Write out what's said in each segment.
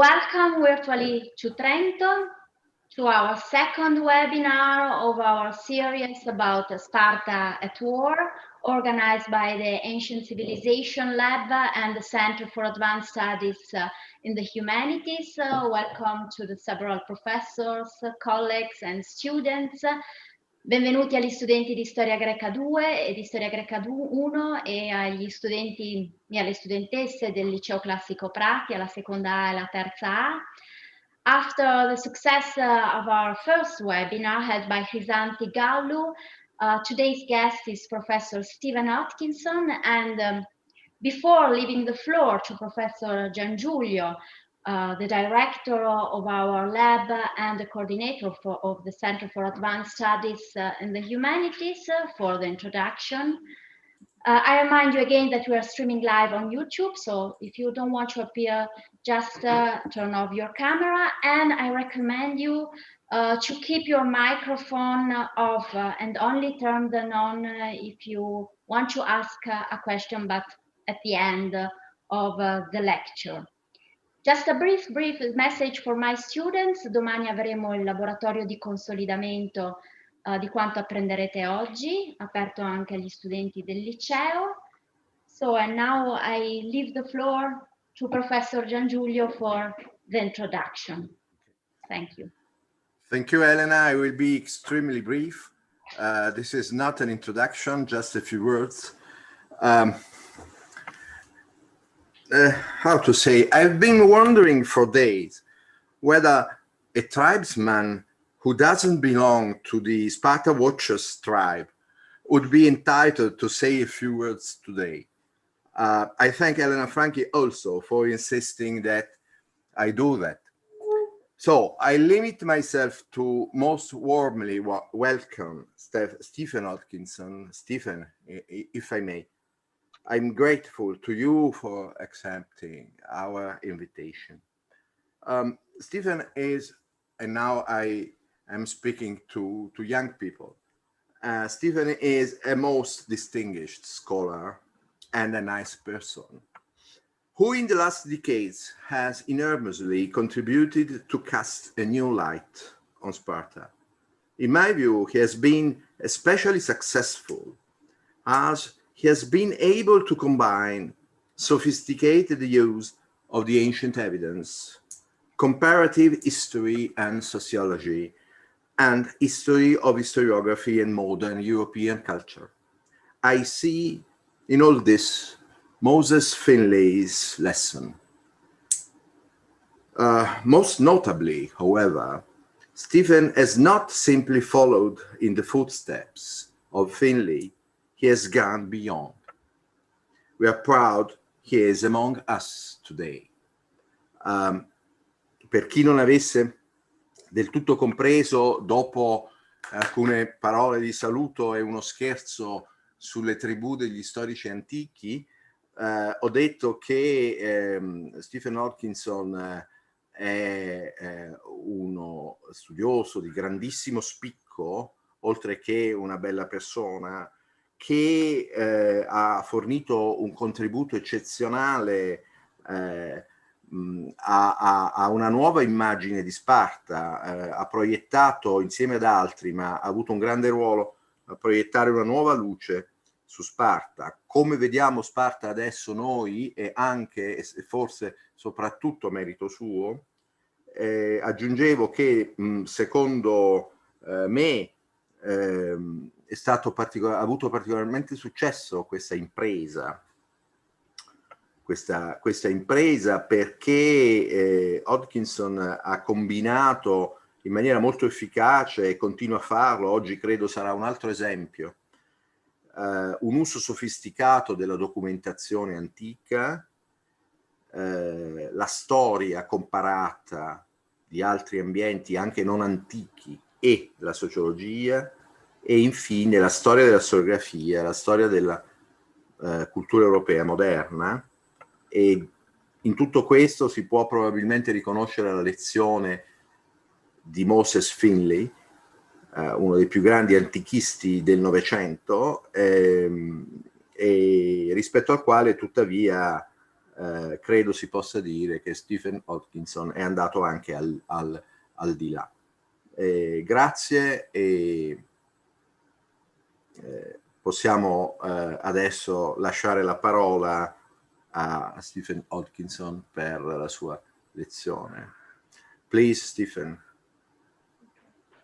Welcome virtually to Trento, to our second webinar of our series about Sparta at War, organized by the Ancient Civilization Lab and the Center for Advanced Studies in the Humanities. Welcome to the several professors, colleagues and students. Benvenuti agli studenti di Storia Greca 2 e di Storia Greca 1 e agli studenti e alle studentesse del Liceo Classico Prati, alla seconda A e alla terza A. After the success of our first webinar held by Chrysanthi Gallu, today's guest is Professor Stephen Hodkinson, and before leaving the floor to Professor Giangiulio, the director of our lab and the coordinator of the Center for Advanced Studies in the Humanities for the introduction. I remind you again that we are streaming live on YouTube, so if you don't want to appear, just turn off your camera, and I recommend you to keep your microphone off and only turn them on if you want to ask a question, but at the end of the lecture. Just a brief message for my students. Domani avremo il laboratorio di consolidamento di quanto apprenderete oggi, aperto anche agli studenti del liceo. So, and now I leave the floor to Professor Giangiulio for the introduction. Thank you. Thank you, Elena. I will be extremely brief. This is not an introduction, just a few words. How to say, I've been wondering for days whether a tribesman who doesn't belong to the Sparta Watchers tribe would be entitled to say a few words today. I thank Elena Franchi also for insisting that I do that. So I limit myself to most warmly welcome Stephen Hodkinson. Stephen, if I may. I'm grateful to you for accepting our invitation. Stephen is, and now I am speaking to young people. Stephen is a most distinguished scholar and a nice person who in the last decades has enormously contributed to cast a new light on Sparta. In my view, he has been especially successful as he has been able to combine sophisticated use of the ancient evidence, comparative history and sociology, and history of historiography and modern European culture. I see in all this Moses Finlay's lesson. Most notably, however, Stephen has not simply followed in the footsteps of Finlay, he has gone beyond. We are proud he is among us today. Per chi non avesse del tutto compreso, dopo alcune parole di saluto e uno scherzo sulle tribù degli storici antichi, ho detto che Stephen Hodkinson è uno studioso di grandissimo spicco, oltre che una bella persona, che ha fornito un contributo eccezionale a una nuova immagine di Sparta, ha proiettato insieme ad altri, ma ha avuto un grande ruolo a proiettare una nuova luce su Sparta. Come vediamo Sparta adesso noi, e anche e forse soprattutto merito suo, aggiungevo che secondo me ha avuto particolarmente successo questa impresa, perché Hodkinson ha combinato in maniera molto efficace e continua a farlo, oggi credo sarà un altro esempio, un uso sofisticato della documentazione antica, la storia comparata di altri ambienti anche non antichi e la sociologia, e infine la storia della storiografia, la storia della cultura europea moderna. E in tutto questo si può probabilmente riconoscere la lezione di Moses Finlay, uno dei più grandi antichisti del Novecento, e rispetto al quale tuttavia credo si possa dire che Stephen Hodkinson è andato anche al di là. Grazie e possiamo adesso lasciare la parola a Stephen Hodkinson per la sua lezione. Please, Stephen.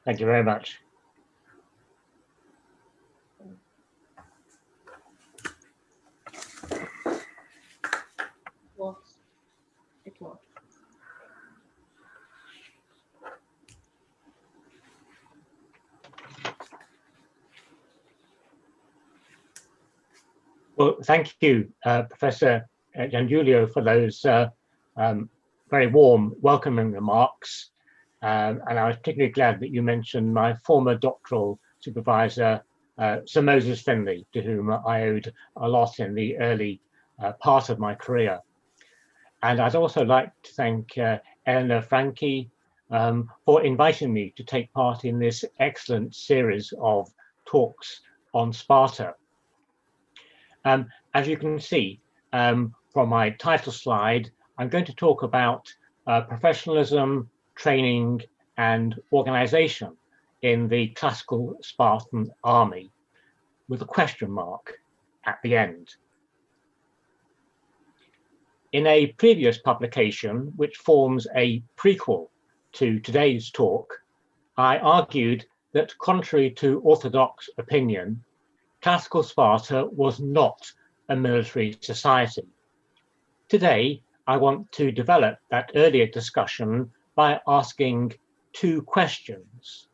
Thank you very much. It works. Well, thank you, Professor Giangiulio, for those very warm welcoming remarks. And I was particularly glad that you mentioned my former doctoral supervisor, Sir Moses Finley, to whom I owed a lot in the early part of my career. And I'd also like to thank Eleanor Franke for inviting me to take part in this excellent series of talks on Sparta. As you can see from my title slide, I'm going to talk about professionalism, training, and organization in the classical Spartan army, with a question mark at the end. In a previous publication, which forms a prequel to today's talk, I argued that contrary to orthodox opinion, classical Sparta was not a military society. Today, I want to develop that earlier discussion by asking two questions.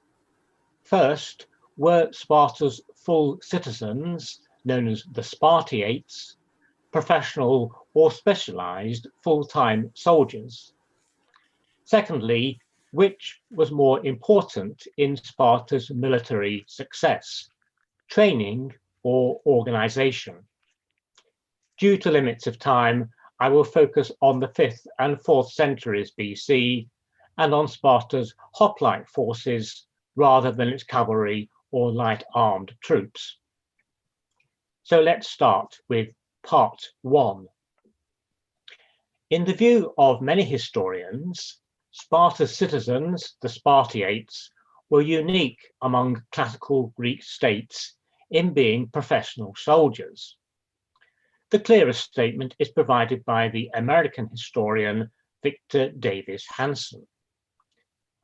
First, were Sparta's full citizens, known as the Spartiates, professional or specialized full-time soldiers? Secondly, which was more important in Sparta's military success, training or organization? Due to limits of time, I will focus on the 5th and 4th centuries BC and on Sparta's hoplite forces rather than its cavalry or light armed troops. So let's start with part 1. In the view of many historians, Sparta's citizens, the Spartiates, were unique among classical Greek states in being professional soldiers. The clearest statement is provided by the American historian Victor Davis Hanson.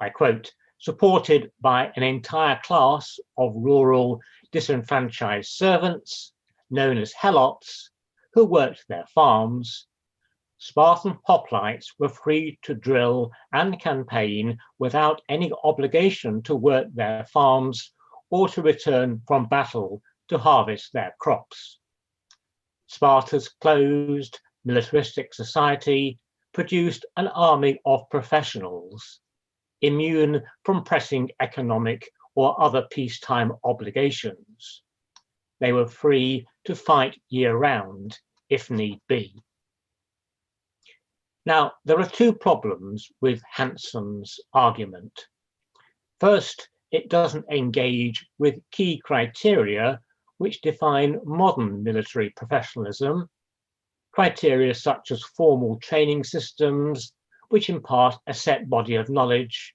I quote, "Supported by an entire class of rural disenfranchised servants, known as helots, who worked their farms, Spartan hoplites were free to drill and campaign without any obligation to work their farms or to return from battle to harvest their crops. Sparta's closed, militaristic society produced an army of professionals, immune from pressing economic or other peacetime obligations. They were free to fight year-round if need be." Now, there are two problems with Hanson's argument. First, it doesn't engage with key criteria which define modern military professionalism, criteria such as formal training systems, which impart a set body of knowledge,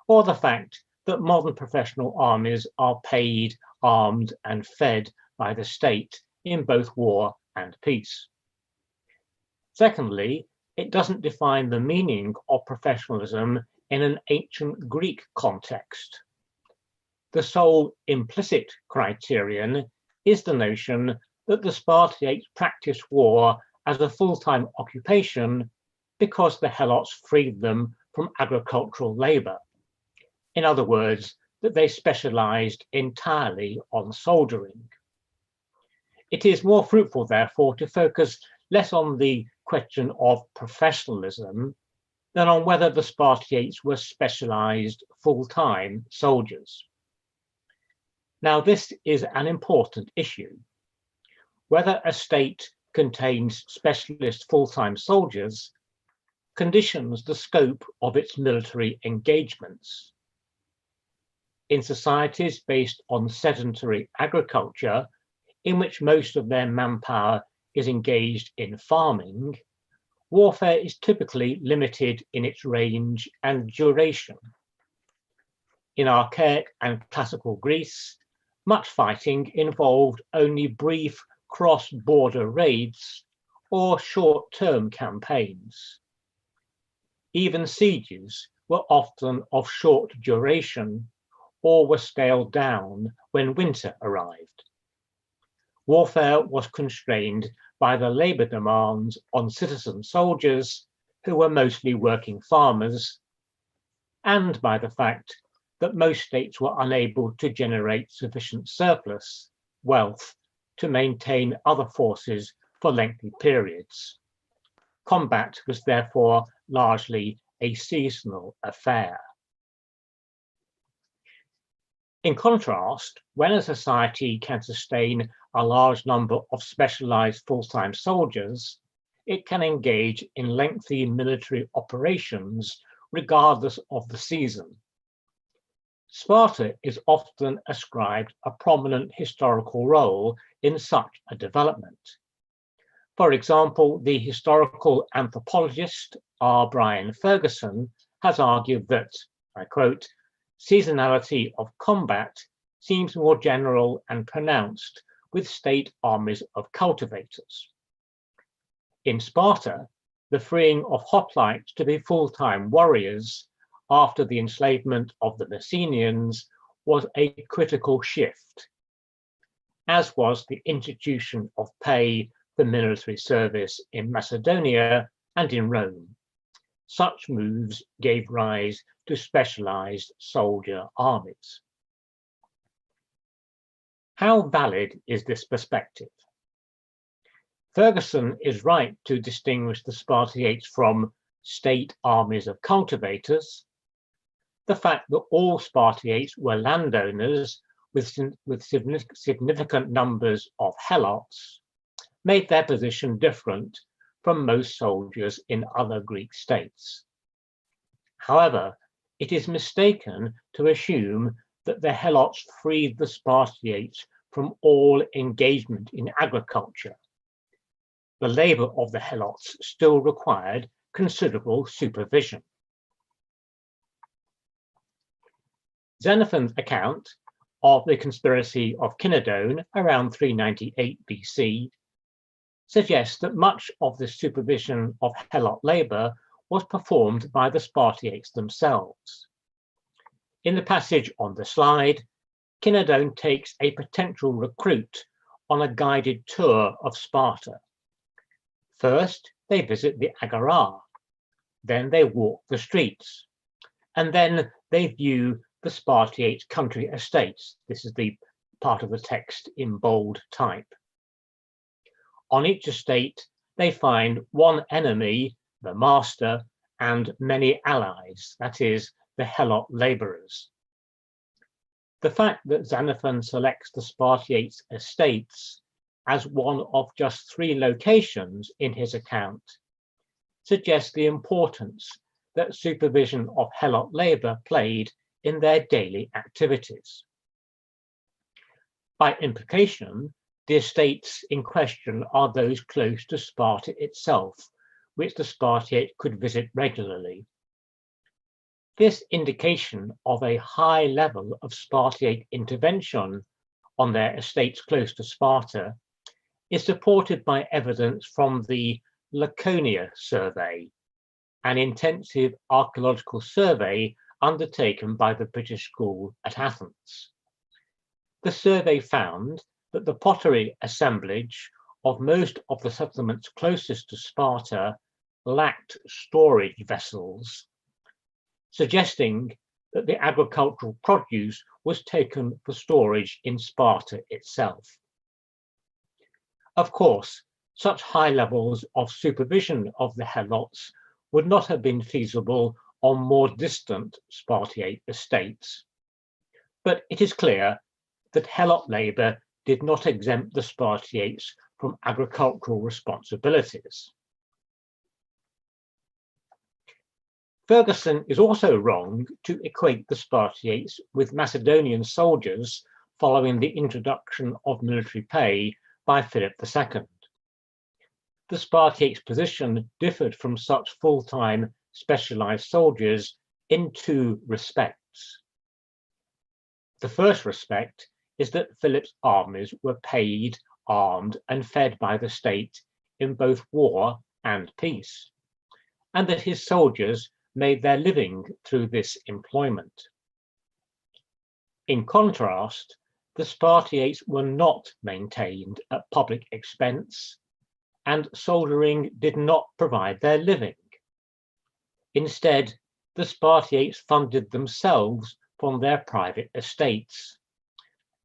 or the fact that modern professional armies are paid, armed, and fed by the state in both war and peace. Secondly, it doesn't define the meaning of professionalism in an ancient Greek context. The sole implicit criterion is the notion that the Spartiates practiced war as a full-time occupation because the helots freed them from agricultural labor. In other words, that they specialized entirely on soldiering. It is more fruitful, therefore, to focus less on the question of professionalism than on whether the Spartiates were specialized full-time soldiers. Now, this is an important issue. Whether a state contains specialist full-time soldiers conditions the scope of its military engagements. In societies based on sedentary agriculture, in which most of their manpower is engaged in farming, warfare is typically limited in its range and duration. In archaic and classical Greece, much fighting involved only brief cross-border raids or short-term campaigns. Even sieges were often of short duration or were scaled down when winter arrived. Warfare was constrained by the labor demands on citizen soldiers, who were mostly working farmers, and by the fact that most states were unable to generate sufficient surplus wealth to maintain other forces for lengthy periods. Combat was therefore largely a seasonal affair. In contrast, when a society can sustain a large number of specialized full-time soldiers, it can engage in lengthy military operations regardless of the season. Sparta is often ascribed a prominent historical role in such a development. For example, the historical anthropologist R. Brian Ferguson has argued that, I quote, seasonality of combat seems more general and pronounced with state armies of cultivators. In Sparta, the freeing of hoplites to be full-time warriors after the enslavement of the Messenians was a critical shift, as was the institution of pay for military service in Macedonia and in Rome. Such moves gave rise to specialized soldier armies. How valid is this perspective? Ferguson is right to distinguish the Spartiates from state armies of cultivators. The fact that all Spartiates were landowners with significant numbers of helots made their position different from most soldiers in other Greek states. However, it is mistaken to assume that the helots freed the Spartiates from all engagement in agriculture. The labor of the helots still required considerable supervision. Xenophon's account of the conspiracy of Cynodon around 398 BC suggests that much of the supervision of helot labor was performed by the Spartiates themselves. In the passage on the slide, Cynodon takes a potential recruit on a guided tour of Sparta. First, they visit the agora, then they walk the streets, and then they view the Spartiate country estates. This is the part of the text in bold type. On each estate, they find one enemy, the master, and many allies, that is, the helot laborers. The fact that Xenophon selects the Spartiates' estates as one of just 3 locations in his account suggests the importance that supervision of helot labor played in their daily activities. By implication, the estates in question are those close to Sparta itself, which the Spartiate could visit regularly. This indication of a high level of Spartiate intervention on their estates close to Sparta is supported by evidence from the Laconia survey, an intensive archaeological survey undertaken by the British School at Athens. The survey found that the pottery assemblage of most of the settlements closest to Sparta lacked storage vessels, suggesting that the agricultural produce was taken for storage in Sparta itself. Of course, such high levels of supervision of the helots would not have been feasible on more distant Spartiate estates, but it is clear that helot labor did not exempt the Spartiates from agricultural responsibilities. Ferguson is also wrong to equate the Spartiates with Macedonian soldiers following the introduction of military pay by Philip II. the Spartiates' position differed from such full-time specialized soldiers in two respects. The first respect is that Philip's armies were paid, armed, and fed by the state in both war and peace, and that his soldiers made their living through this employment. In contrast, the Spartiates were not maintained at public expense, and soldiering did not provide their living. Instead, the Spartiates funded themselves from their private estates,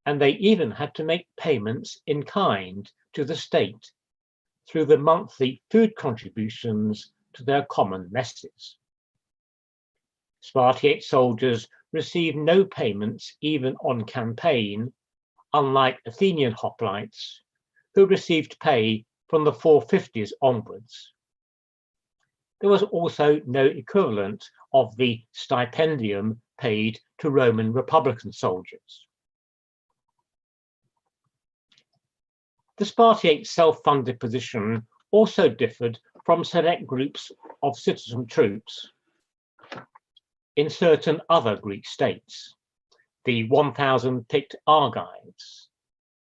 and they even had to make payments in kind to the state through the monthly food contributions to their common messes. Spartiate soldiers received no payments even on campaign, unlike Athenian hoplites, who received pay from the 450s onwards. There was also no equivalent of the stipendium paid to Roman Republican soldiers. The Spartiate self-funded position also differed from select groups of citizen troops in certain other Greek states, the 1,000 picked Argives,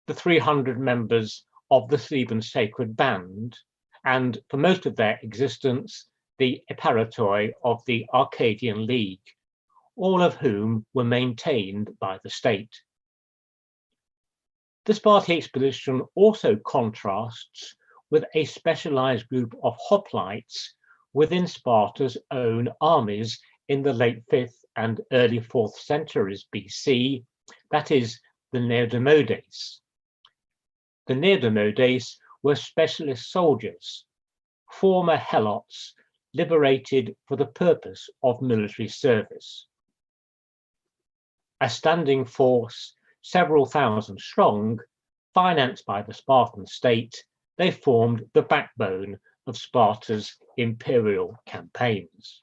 the 300 members of the Theban sacred band, and for most of their existence, the eparatoi of the Arcadian League, all of whom were maintained by the state. The Spartiates' position also contrasts with a specialized group of hoplites within Sparta's own armies in the late 5th and early 4th centuries BC, that is, the Neodamodes. The Neodamodes were specialist soldiers, former helots liberated for the purpose of military service. A standing force, several thousand strong, financed by the Spartan state, they formed the backbone of Sparta's imperial campaigns.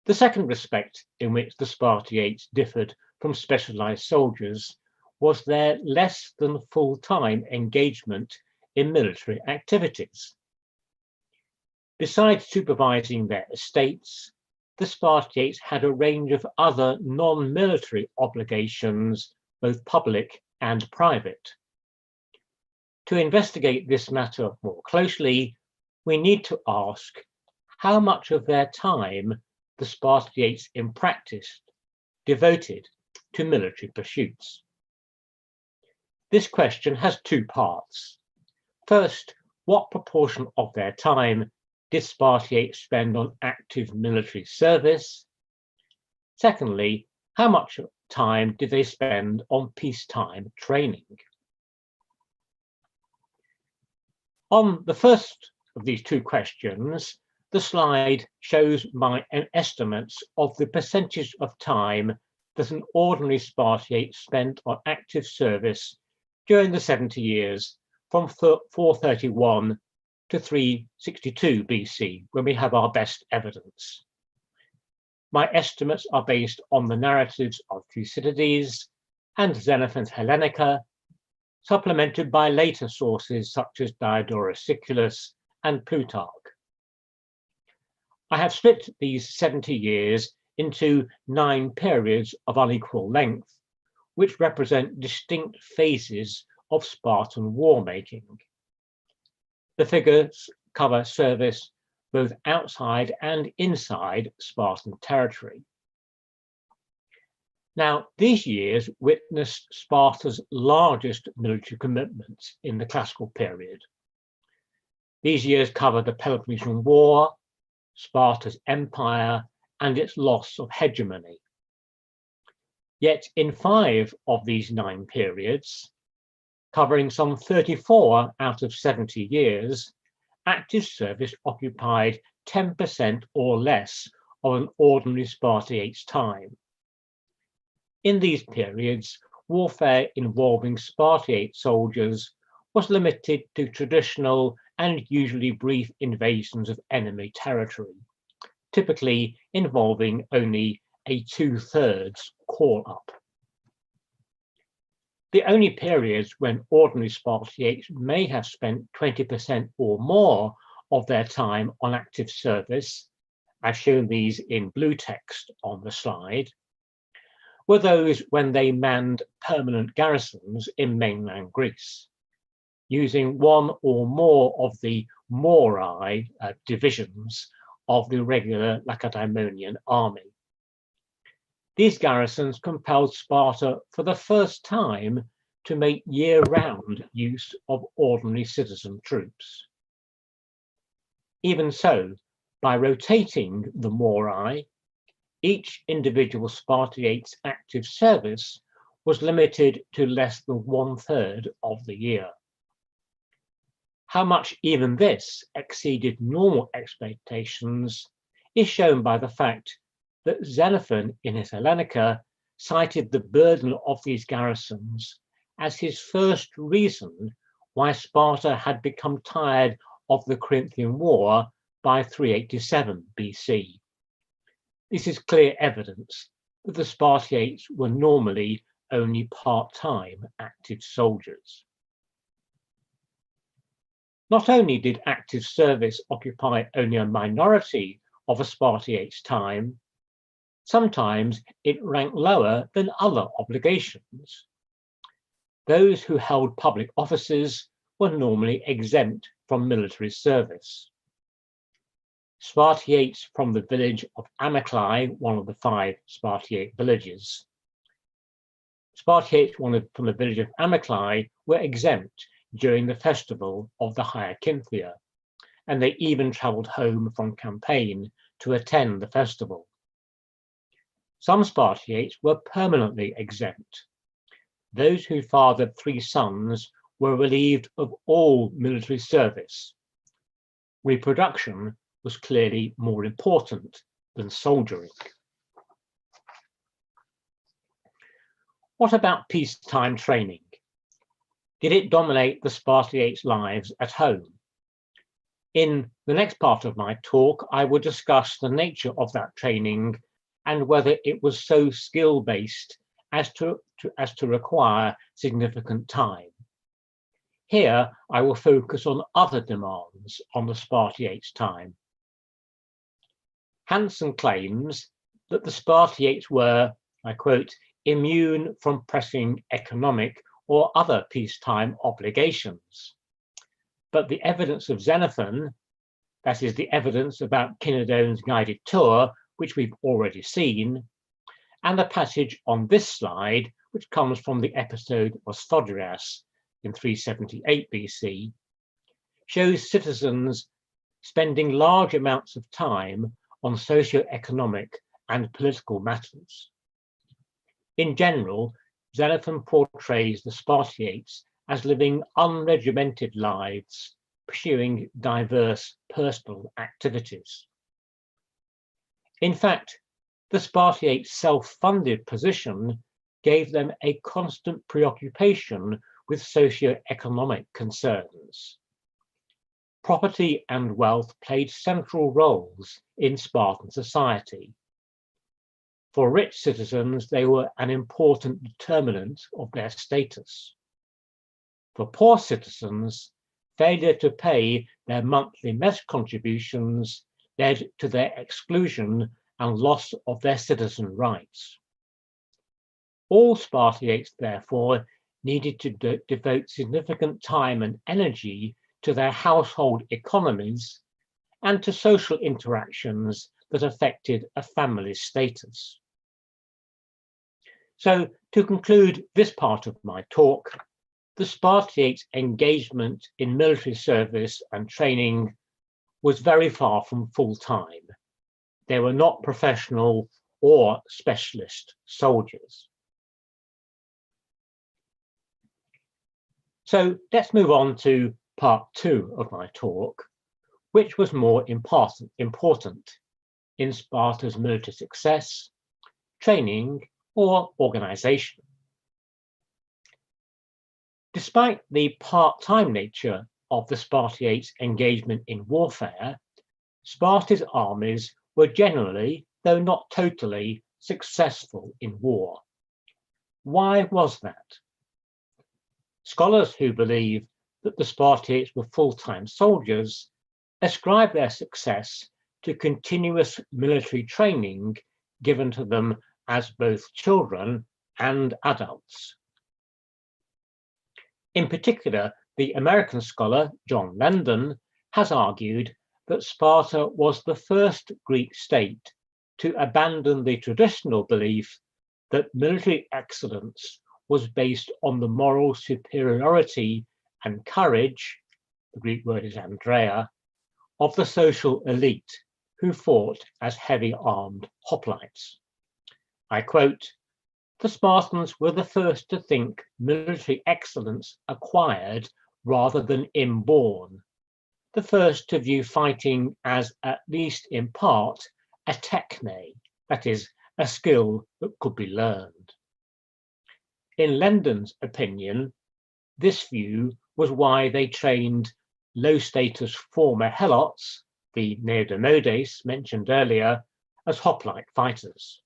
The second respect in which the Spartiates differed from specialized soldiers was their less than full-time engagement in military activities. Besides supervising their estates, the Spartiates had a range of other non-military obligations, both public and private. To investigate this matter more closely, we need to ask how much of their time the Spartiates in practice devoted to military pursuits. This question has two parts. First, what proportion of their time did Spartiates spend on active military service? Secondly, how much time did they spend on peacetime training? On the first of these two questions, the slide shows my estimates of the percentage of time that an ordinary Spartiate spent on active service during the 70 years from 431 to 362 BC, when we have our best evidence. My estimates are based on the narratives of Thucydides and Xenophon's Hellenica, supplemented by later sources such as Diodorus Siculus and Plutarch. I have split these 70 years into 9 periods of unequal length, which represent distinct phases of Spartan war-making. The figures cover service both outside and inside Spartan territory. Now, these years witnessed Sparta's largest military commitments in the classical period. These years cover the Peloponnesian War, Sparta's empire, and its loss of hegemony. Yet in 5 of these 9 periods, covering some 34 out of 70 years, active service occupied 10% or less of an ordinary Spartiate's time. In these periods, warfare involving Spartiate soldiers was limited to traditional and usually brief invasions of enemy territory, typically involving only a 2/3 call-up. The only periods when ordinary Spartiates may have spent 20% or more of their time on active service, I've shown these in blue text on the slide, were those when they manned permanent garrisons in mainland Greece, using one or more of the morai divisions of the regular Lacedaemonian army. These garrisons compelled Sparta for the first time to make year-round use of ordinary citizen troops. Even so, by rotating the morai, each individual Spartiate's active service was limited to less than 1/3 of the year. How much even this exceeded normal expectations is shown by the fact that Xenophon in his Hellenica cited the burden of these garrisons as his first reason why Sparta had become tired of the Corinthian War by 387 BC. This is clear evidence that the Spartiates were normally only part-time active soldiers. Not only did active service occupy only a minority of a Spartiate's time, sometimes it ranked lower than other obligations. Those who held public offices were normally exempt from military service. Spartiates from the village of Amyclae, one of the 5 Spartiate villages. Spartiates from the village of Amyclae were exempt during the festival of the Hyacinthia, and they even travelled home from campaign to attend the festival. Some Spartiates were permanently exempt. Those who fathered 3 sons were relieved of all military service. Reproduction was clearly more important than soldiering. What about peacetime training? Did it dominate the Spartiates' lives at home? In the next part of my talk, I will discuss the nature of that training and whether it was so skill-based as to require significant time. Here, I will focus on other demands on the Spartiates' time. Hansen claims that the Spartiates were, I quote, immune from pressing economic or other peacetime obligations. But the evidence of Xenophon, that is the evidence about Cynodon's guided tour, which we've already seen, and the passage on this slide, which comes from the episode of Sphodiras in 378 BC, shows citizens spending large amounts of time on socio-economic and political matters. In general, Xenophon portrays the Spartiates as living unregimented lives, pursuing diverse personal activities. In fact, the Spartiates' self-funded position gave them a constant preoccupation with socio-economic concerns. Property and wealth played central roles in Spartan society. For rich citizens, they were an important determinant of their status. For poor citizens, failure to pay their monthly mess contributions led to their exclusion and loss of their citizen rights. All Spartiates, therefore, needed to devote significant time and energy to their household economies and to social interactions that affected a family's status. So, to conclude this part of my talk, the Spartiates' engagement in military service and training was very far from full-time. They were not professional or specialist soldiers. So let's move on to part 2 of my talk, which was more important in Sparta's military success, training, or organization. Despite the part-time nature of the Spartiates' engagement in warfare, Sparta's armies were generally, though not totally, successful in war. Why was that? Scholars who believe that the Spartiates were full-time soldiers ascribe their success to continuous military training given to them as both children and adults. In particular, the American scholar John Landon has argued that Sparta was the first Greek state to abandon the traditional belief that military excellence was based on the moral superiority and courage, the Greek word is Andrea, of the social elite who fought as heavy armed hoplites. I quote, "The Spartans were the first to think military excellence acquired rather than inborn, the first to view fighting as, at least in part, a techne, that is, a skill that could be learned." In Landon's opinion, this view was why they trained low-status former helots, the neodamodes mentioned earlier, as hoplite fighters.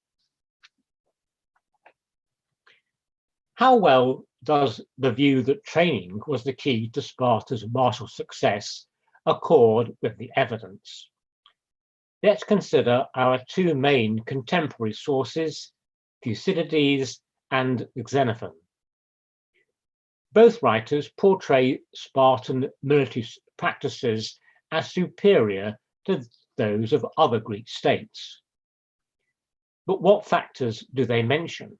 How well does the view that training was the key to Sparta's martial success accord with the evidence? Let's consider our two main contemporary sources, Thucydides and Xenophon. Both writers portray Spartan military practices as superior to those of other Greek states. But what factors do they mention?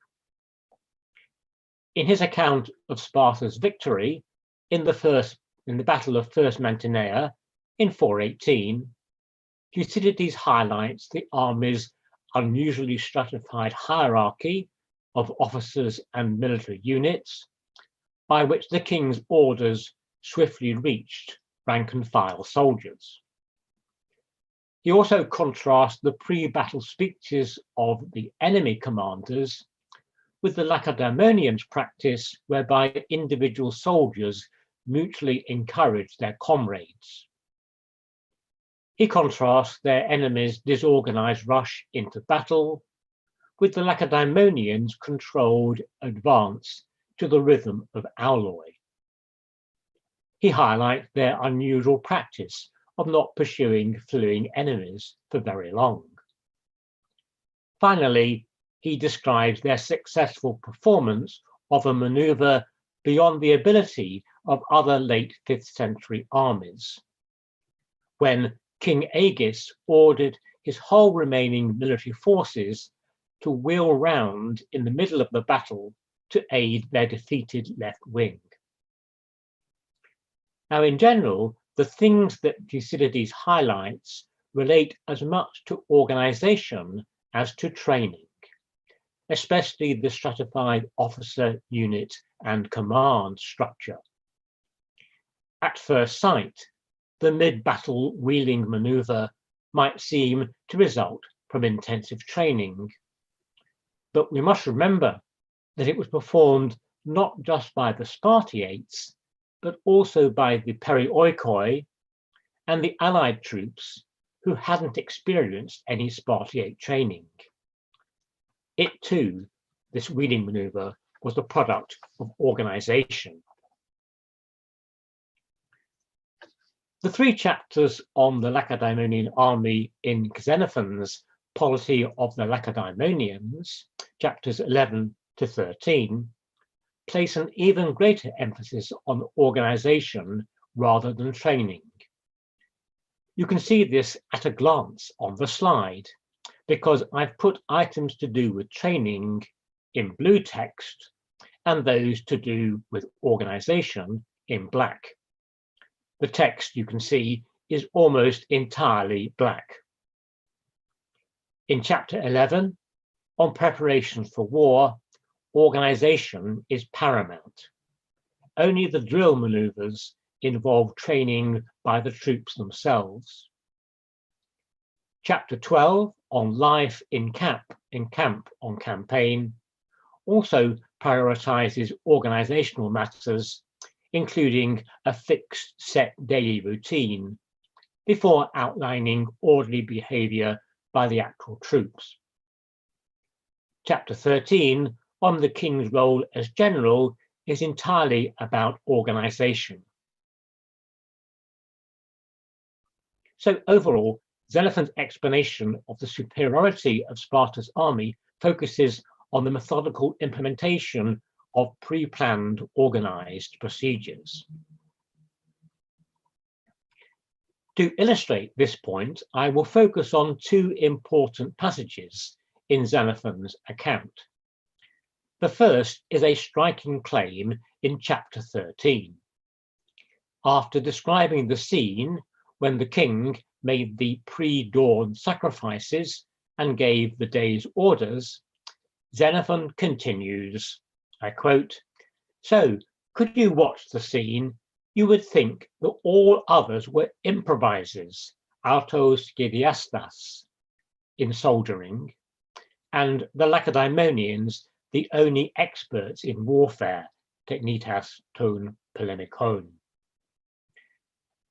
In his account of Sparta's victory in the Battle of First Mantinea in 418, Thucydides highlights the army's unusually stratified hierarchy of officers and military units, by which the king's orders swiftly reached rank and file soldiers. He also contrasts the pre-battle speeches of the enemy commanders with the Lacedaemonians' practice, whereby individual soldiers mutually encouraged their comrades. He contrasts their enemies' disorganized rush into battle with the Lacedaemonians' controlled advance to the rhythm of auloi. He highlights their unusual practice of not pursuing fleeing enemies for very long. Finally, he describes their successful performance of a maneuver beyond the ability of other late 5th century armies, when King Agis ordered his whole remaining military forces to wheel round in the middle of the battle to aid their defeated left wing. Now, in general, the things that Thucydides highlights relate as much to organization as to training, especially the stratified officer, unit, and command structure. At first sight, the mid-battle wheeling maneuver might seem to result from intensive training, but we must remember that it was performed not just by the Spartiates, but also by the perioikoi and the allied troops who hadn't experienced any Spartiate training. It too, this wheeling maneuver, was the product of organization. The 3 chapters on the Lacedaemonian army in Xenophon's Polity of the Lacedaemonians, chapters 11 to 13, place an even greater emphasis on organization rather than training. You can see this at a glance on the slide, because I've put items to do with training in blue text and those to do with organization in black. The text, you can see, is almost entirely black. In chapter 11, on preparation for war, organization is paramount. Only the drill maneuvers involve training by the troops themselves. Chapter 12, on life in camp on campaign, also prioritizes organizational matters, including a fixed set daily routine, before outlining orderly behavior by the actual troops. Chapter 13, on the king's role as general, is entirely about organization. So overall, Xenophon's explanation of the superiority of Sparta's army focuses on the methodical implementation of pre-planned, organized procedures. To illustrate this point, I will focus on two important passages in Xenophon's account. The first is a striking claim in chapter 13. After describing the scene when the king made the pre-dawn sacrifices and gave the day's orders, Xenophon continues, I quote, "So, could you watch the scene, you would think that all others were improvisers, autos gediastas, in soldiering, and the Lacedaemonians the only experts in warfare, technitas ton polemikon."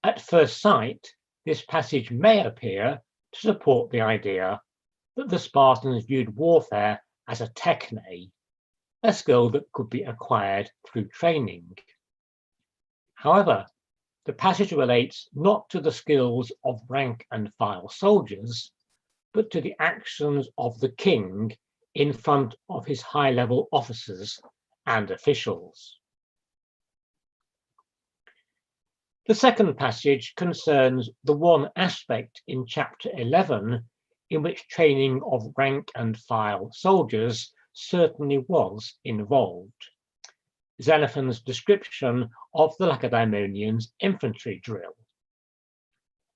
At first sight, this passage may appear to support the idea that the Spartans viewed warfare as a techne, a skill that could be acquired through training. However, the passage relates not to the skills of rank and file soldiers, but to the actions of the king in front of his high-level officers and officials. The second passage concerns the one aspect in chapter 11 in which training of rank and file soldiers certainly was involved: Xenophon's description of the Lacedaemonians' infantry drill.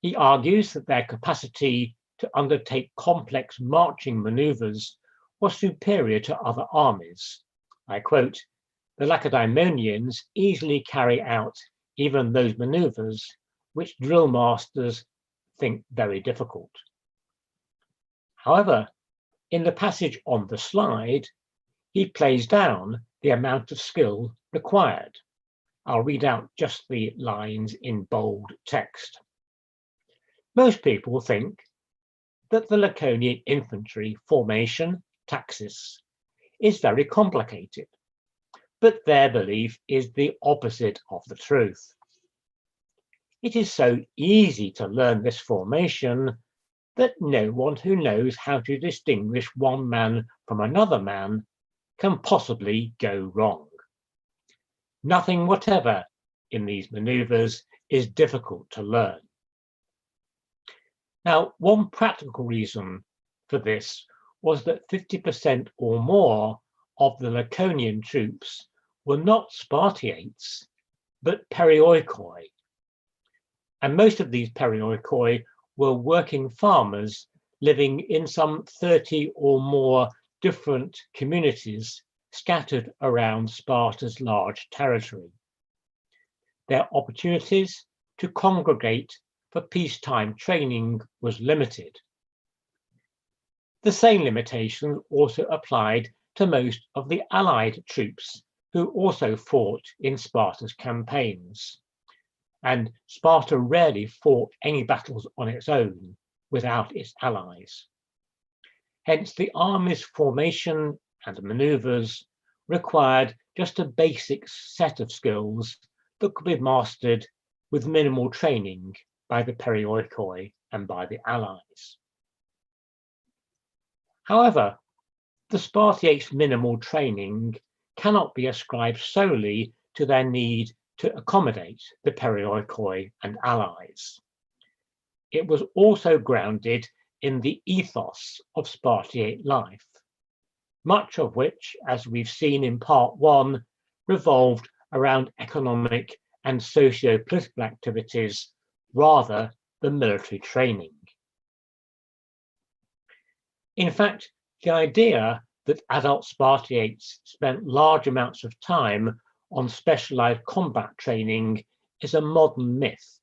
He argues that their capacity to undertake complex marching maneuvers was superior to other armies. I quote, "The Lacedaemonians easily carry out even those maneuvers which drill masters think very difficult." However, in the passage on the slide, he plays down the amount of skill required. I'll read out just the lines in bold text. Most people think that the Laconian infantry formation, taxis, is very complicated, but their belief is the opposite of the truth. It is so easy to learn this formation that no one who knows how to distinguish one man from another man can possibly go wrong. Nothing whatever in these maneuvers is difficult to learn. Now, one practical reason for this was that 50% or more of the Laconian troops were not Spartiates, but perioikoi. And most of these perioikoi were working farmers living in some 30 or more different communities scattered around Sparta's large territory. Their opportunities to congregate for peacetime training was limited. The same limitations also applied to most of the allied troops who also fought in Sparta's campaigns. And Sparta rarely fought any battles on its own without its allies. Hence, the army's formation and maneuvers required just a basic set of skills that could be mastered with minimal training by the perioikoi and by the allies. However, the Spartiates' minimal training cannot be ascribed solely to their need to accommodate the perioikoi and allies. It was also grounded in the ethos of Spartiate life, much of which, as we've seen in part 1, revolved around economic and socio-political activities rather than military training. In fact, the idea that adult Spartiates spent large amounts of time on specialized combat training is a modern myth.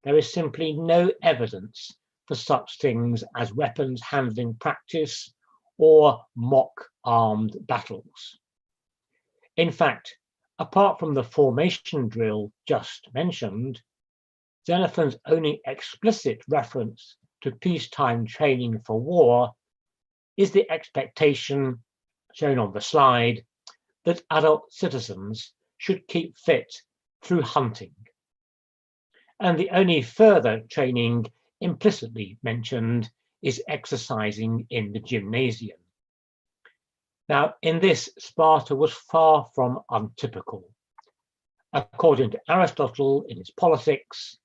There is simply no evidence for such things as weapons handling practice or mock armed battles. In fact, apart from the formation drill just mentioned, Xenophon's only explicit reference to peacetime training for war is the expectation shown on the slide that adult citizens should keep fit through hunting. And the only further training implicitly mentioned is exercising in the gymnasium. Now, in this, Sparta was far from untypical. According to Aristotle in his Politics,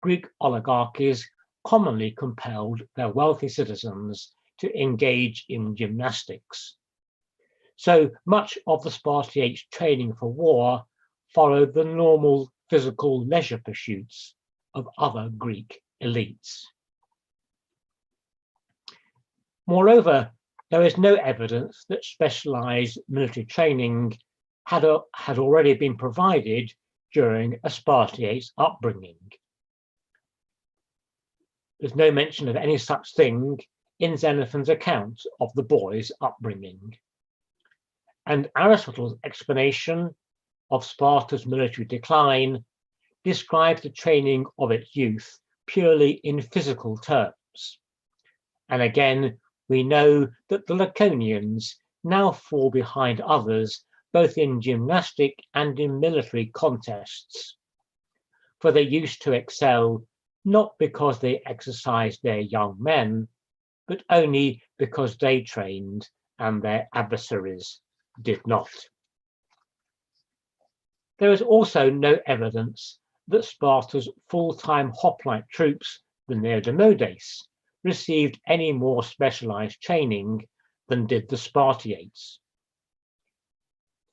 Greek oligarchies commonly compelled their wealthy citizens to engage in gymnastics. So much of the Spartiates' training for war followed the normal physical leisure pursuits of other Greek elites. Moreover, there is no evidence that specialized military training had already been provided during a Spartiate's upbringing. There's no mention of any such thing in Xenophon's account of the boy's upbringing. And Aristotle's explanation of Sparta's military decline describes the training of its youth purely in physical terms. And again, we know that the Laconians now fall behind others both in gymnastic and in military contests, for they used to excel not because they exercised their young men, but only because they trained and their adversaries did not. There is also no evidence that Sparta's full-time hoplite troops, the Neodemodes, received any more specialized training than did the Spartiates.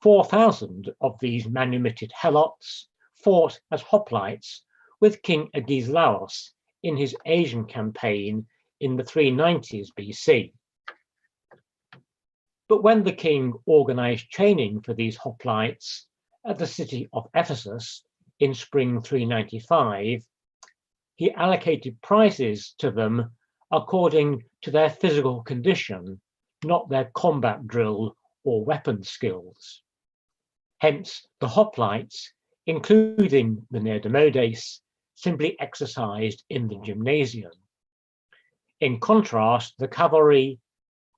4,000 of these manumitted helots fought as hoplites with King Agesilaos in his Asian campaign in the 390s BC. But when the king organized training for these hoplites at the city of Ephesus in spring 395, he allocated prizes to them according to their physical condition, not their combat drill or weapon skills. Hence, the hoplites, including the Neodemodes, simply exercised in the gymnasium. In contrast, the cavalry,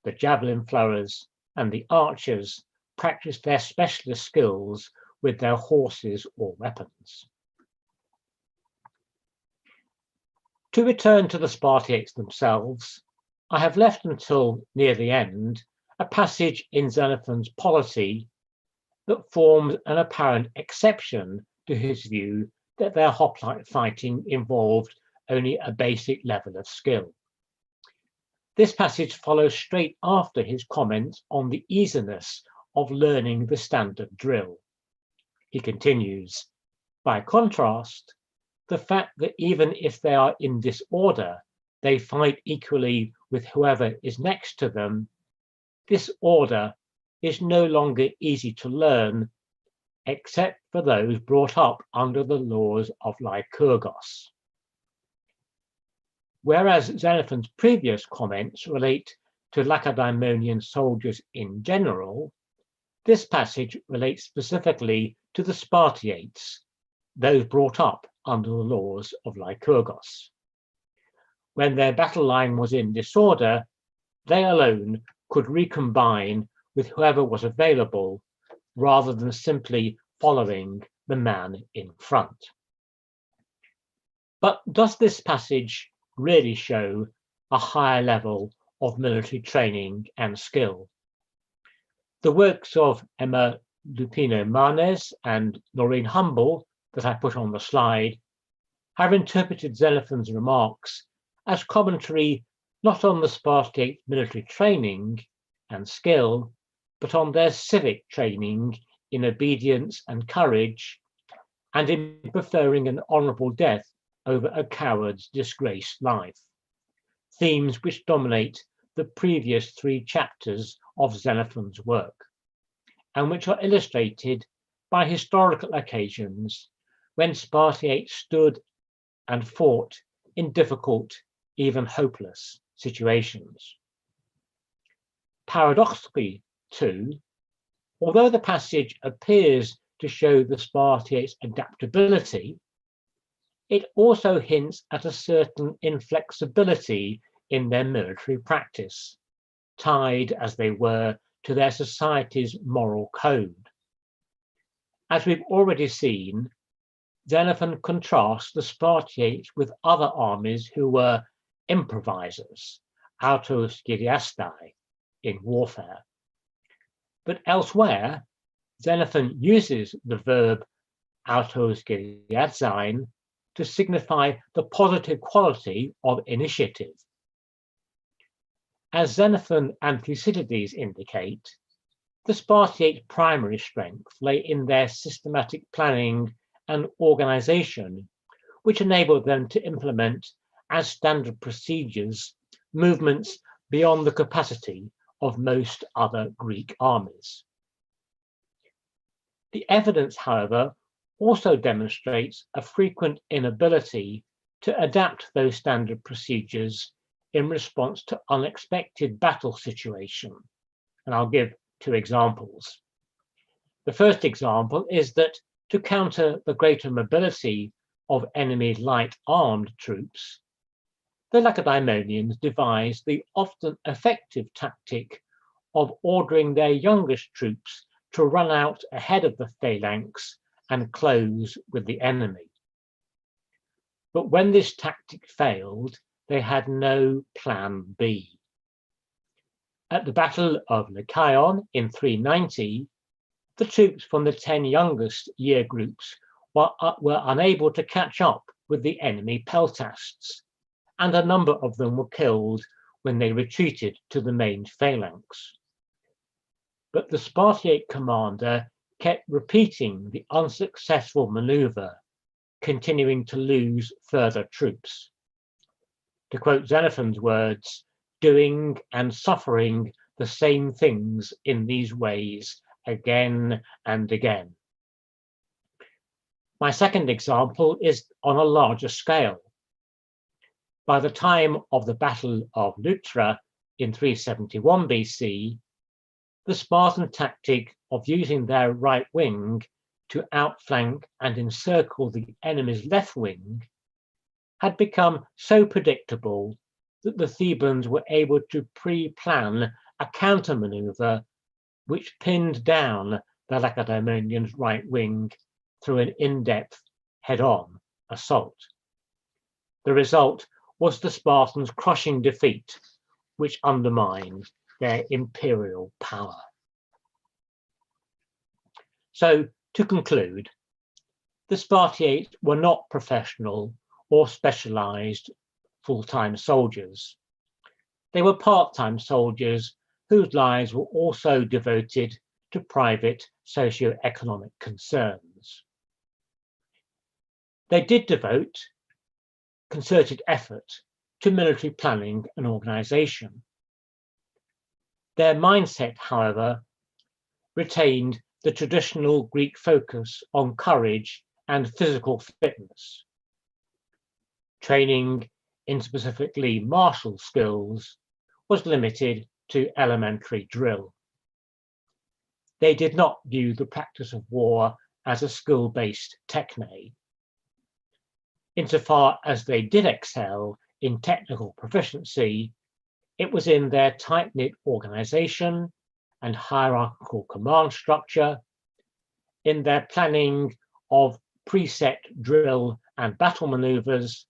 the javelin throwers, and the archers practiced their specialist skills with their horses or weapons. To return to the Spartiates themselves, I have left until near the end a passage in Xenophon's Polity that forms an apparent exception to his view that their hoplite fighting involved only a basic level of skill. This passage follows straight after his comments on the easiness of learning the standard drill. He continues, by contrast, the fact that even if they are in disorder, they fight equally with whoever is next to them, this order is no longer easy to learn, except for those brought up under the laws of Lycurgus. Whereas Xenophon's previous comments relate to Lacedaemonian soldiers in general, this passage relates specifically to the Spartiates, those brought up under the laws of Lycurgus. When their battle line was in disorder, they alone could recombine with whoever was available, rather than simply following the man in front. But does this passage really show a higher level of military training and skill? The works of Emma Lupino Manes and Noreen Humble that I put on the slide have interpreted Xenophon's remarks as commentary not on the Spartiate military training and skill, but on their civic training in obedience and courage, and in preferring an honourable death over a coward's disgraced life, themes which dominate the previous 3 chapters of Xenophon's work, and which are illustrated by historical occasions when Spartiates stood and fought in difficult, even hopeless situations. Paradoxically, too, although the passage appears to show the Spartiates' adaptability, it also hints at a certain inflexibility in their military practice, tied as they were to their society's moral code. As we've already seen, Xenophon contrasts the Spartiates with other armies who were improvisers, autos gyriastai, in warfare. But elsewhere, Xenophon uses the verb autos gyriazein to signify the positive quality of initiative. As Xenophon and Thucydides indicate, the Spartiates' primary strength lay in their systematic planning and organization, which enabled them to implement as standard procedures movements beyond the capacity of most other Greek armies. The evidence, however, also demonstrates a frequent inability to adapt those standard procedures in response to unexpected battle situations. And I'll give two examples. The first example is that to counter the greater mobility of enemy light armed troops, the Lacedaemonians devised the often effective tactic of ordering their youngest troops to run out ahead of the phalanx and close with the enemy. But when this tactic failed, they had no plan B. At the Battle of Lycaon in 390, the troops from the 10 youngest year groups were unable to catch up with the enemy peltasts, and a number of them were killed when they retreated to the main phalanx. But the Spartiate commander kept repeating the unsuccessful maneuver, continuing to lose further troops. To quote Xenophon's words, doing and suffering the same things in these ways again and again. My second example is on a larger scale. By the time of the Battle of Lettere in 371 BC, the Spartan tactic of using their right wing to outflank and encircle the enemy's left wing had become so predictable that the Thebans were able to pre-plan a counter-maneuver which pinned down the Lacedaemonians' right wing through an in-depth head-on assault. The result was the Spartans' crushing defeat, which undermined their imperial power. So, to conclude, the Spartiates were not professional or specialized full-time soldiers. They were part-time soldiers whose lives were also devoted to private socio-economic concerns. They did devote concerted effort to military planning and organization. Their mindset, however, retained the traditional Greek focus on courage and physical fitness. Training in specifically martial skills was limited to elementary drill. They did not view the practice of war as a skill-based techne. Insofar as they did excel in technical proficiency, it was in their tight-knit organization and hierarchical command structure, in their planning of preset drill and battle maneuvers,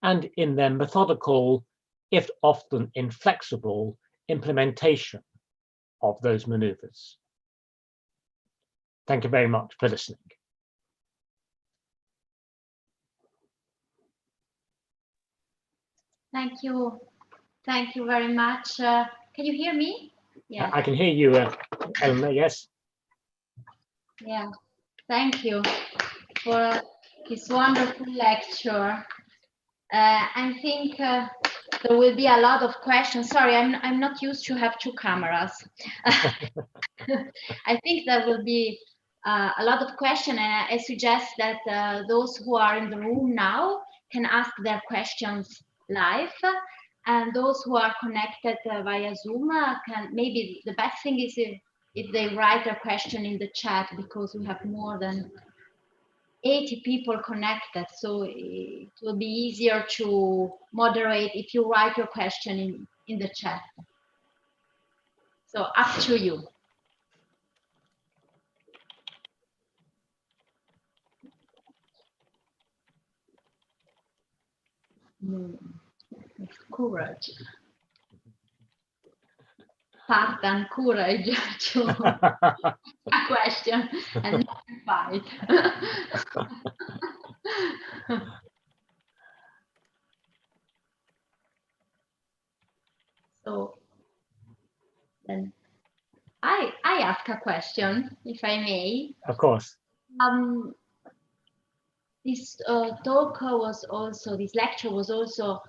and in their methodical, if often inflexible, implementation of those maneuvers. Thank you very much for listening. Thank you. Thank you very much. Can you hear me? Yeah. I can hear you, Elena, yes. Yeah, thank you for this wonderful lecture. I think there will be a lot of questions. Sorry, I'm not used to have two cameras. I think there will be a lot of questions, and I suggest that those who are in the room now can ask their questions live, and those who are connected via Zoom can, maybe the best thing is if they write a question in the chat, because we have more than 80 people connected, so it will be easier to moderate if you write your question in the chat. So up to you. It's courage. Spartan courage to a question and not to fight. So then I ask a question, if I may. Of course. This talk was also, this lecture was also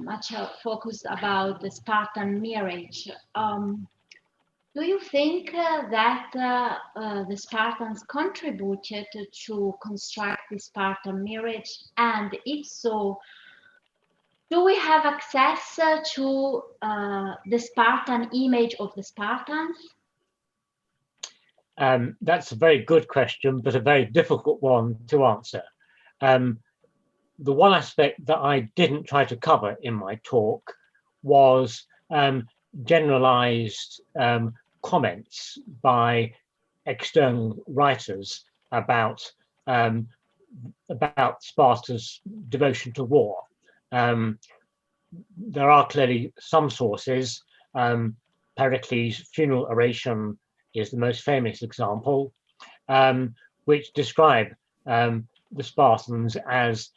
much focused about the Spartan marriage. Do you think that the Spartans contributed to construct the Spartan marriage? And if so, do we have access to the Spartan image of the Spartans? That's a very good question, but a very difficult one to answer. The one aspect that I didn't try to cover in my talk was generalized comments by external writers about Sparta's devotion to war. There are clearly some sources. Pericles' funeral oration is the most famous example, which describe the Spartans as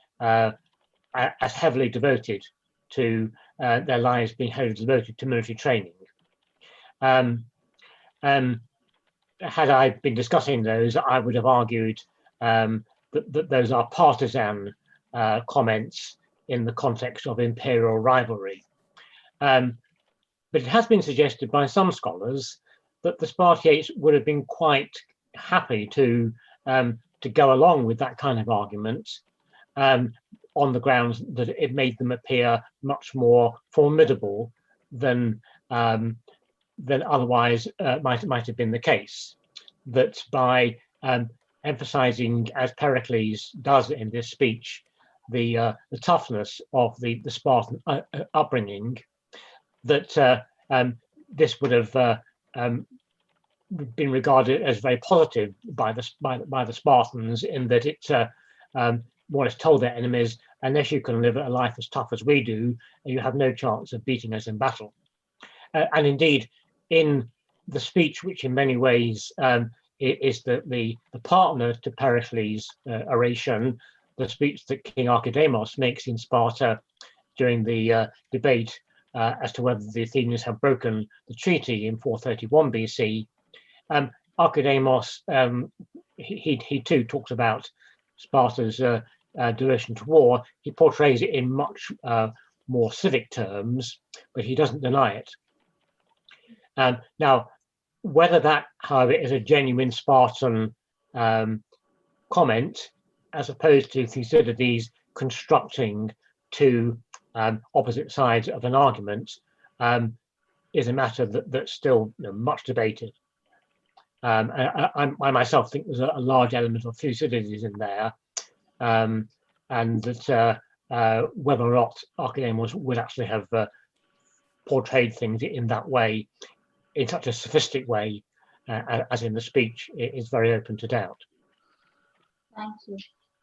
heavily devoted to their lives being heavily devoted to military training. Had I been discussing those, I would have argued that those are partisan comments in the context of imperial rivalry. But it has been suggested by some scholars that the Spartiates would have been quite happy to go along with that kind of argument on the grounds that it made them appear much more formidable than otherwise might have been the case. That by emphasizing, as Pericles does in this speech, the toughness of the Spartan upbringing, that this would have been regarded as very positive by the Spartans, in that it more or less told their enemies, unless you can live a life as tough as we do, you have no chance of beating us in battle. And indeed, in the speech, which in many ways is the partner to Pericles' oration, the speech that King Archidamos makes in Sparta during the debate as to whether the Athenians have broken the treaty in 431 BC, Archidamos, he too talks about Sparta's devotion to war. He portrays it in much more civic terms, but he doesn't deny it. Now, whether that, however, is a genuine Spartan comment, as opposed to Thucydides constructing two opposite sides of an argument, is a matter that's still much debated. I myself think there's a large element of Thucydides in there, and that whether or not Archidamos would actually have portrayed things in that way, in such a sophistic way, as in the speech, is very open to doubt. Thank you.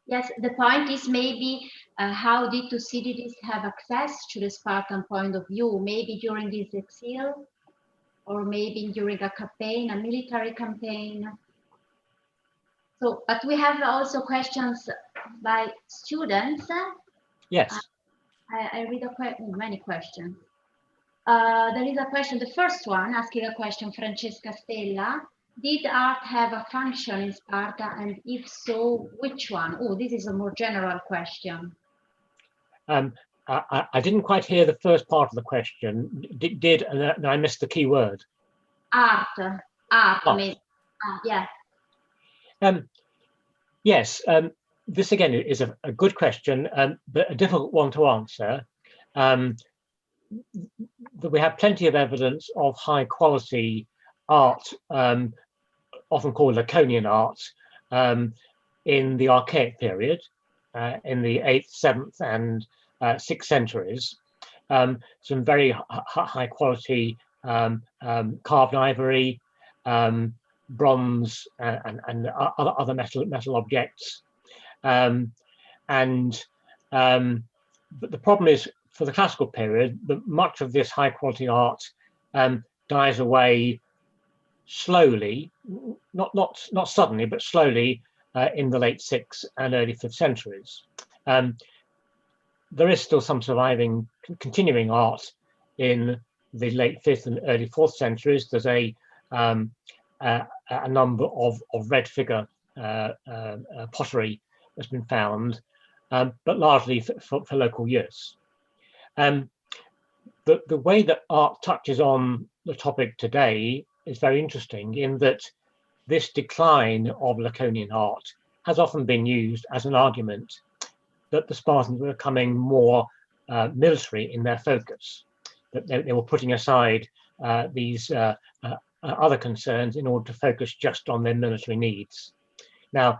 Yes, the point is maybe how did Thucydides have access to the Spartan point of view? Maybe during his exile, or maybe during a campaign, a military campaign. So, but we have also questions by students. Yes. I read many questions. There is a question, the first one, asking a question, Francesca Stella. Did art have a function in Sparta, and if so, which one? Oh, this is a more general question. I didn't quite hear the first part of the question. And I missed the key word. Art. I mean, yeah. Yes, this again is a good question, but a difficult one to answer. We have plenty of evidence of high quality art, often called Laconian art, in the Archaic period, in the 8th, 7th and 6th centuries. Some very high quality carved ivory, bronze and other metal objects. And but the problem is, for the classical period, that much of this high quality art dies away slowly, not suddenly, but slowly in the late 6th and early 5th centuries. There is still some surviving, continuing art in the late 5th and early 4th centuries. There's a number of red figure pottery that's been found, but largely for local use. The way that art touches on the topic today is very interesting, in that this decline of Laconian art has often been used as an argument that the Spartans were becoming more military in their focus, that they were putting aside these other concerns in order to focus just on their military needs. Now,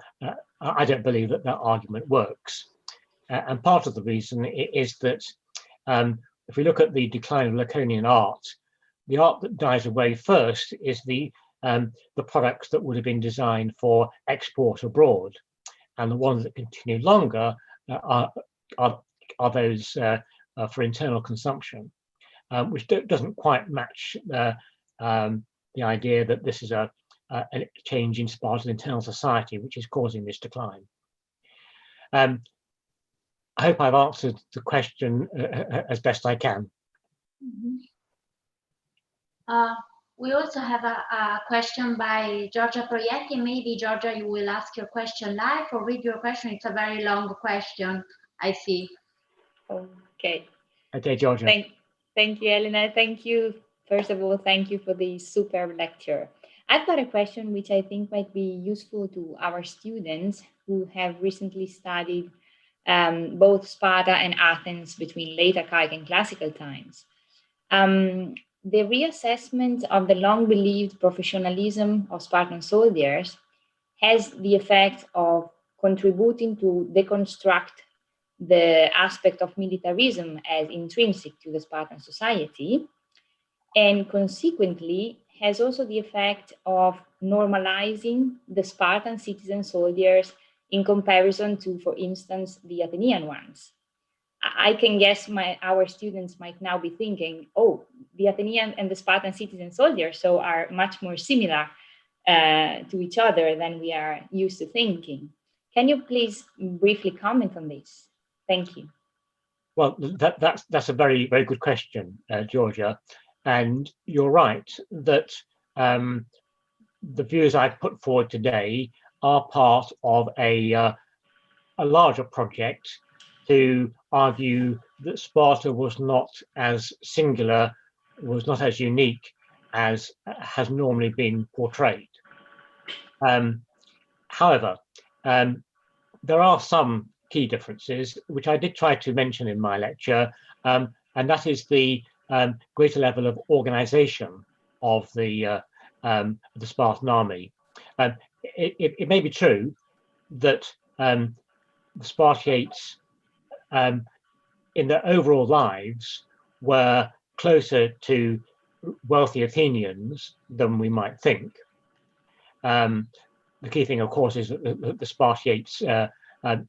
I don't believe that argument works. And part of the reason is that if we look at the decline of Laconian art, the art that dies away first is the products that would have been designed for export abroad, and the ones that continue longer are those for internal consumption, which doesn't quite match the idea that this is a change in Spartan internal society which is causing this decline. I hope I've answered the question as best I can. We also have a question by Giorgia Proietti. Maybe, Giorgia, you will ask your question live or read your question. It's a very long question, I see. Okay. Okay, Giorgia. Thank you, Elena. Thank you. First of all, thank you for the superb lecture. I've got a question which I think might be useful to our students who have recently studied both Sparta and Athens between late archaic and classical times. The reassessment of the long-believed professionalism of Spartan soldiers has the effect of contributing to deconstruct the aspect of militarism as intrinsic to the Spartan society, and consequently has also the effect of normalizing the Spartan citizen soldiers in comparison to, for instance, the Athenian ones. I can guess our students might now be thinking, oh, the Athenian and the Spartan citizen soldiers are much more similar to each other than we are used to thinking. Can you please briefly comment on this? Thank you. Well, that's a very, very good question, Giorgia. And you're right that the views I've put forward today are part of a larger project to argue that Sparta was not as singular, was not as unique as has normally been portrayed. However, there are some key differences, which I did try to mention in my lecture, and that is the greater level of organization of the Spartan army. It may be true that the Spartiates in their overall lives were closer to wealthy Athenians than we might think. The key thing, of course, is that the Spartiates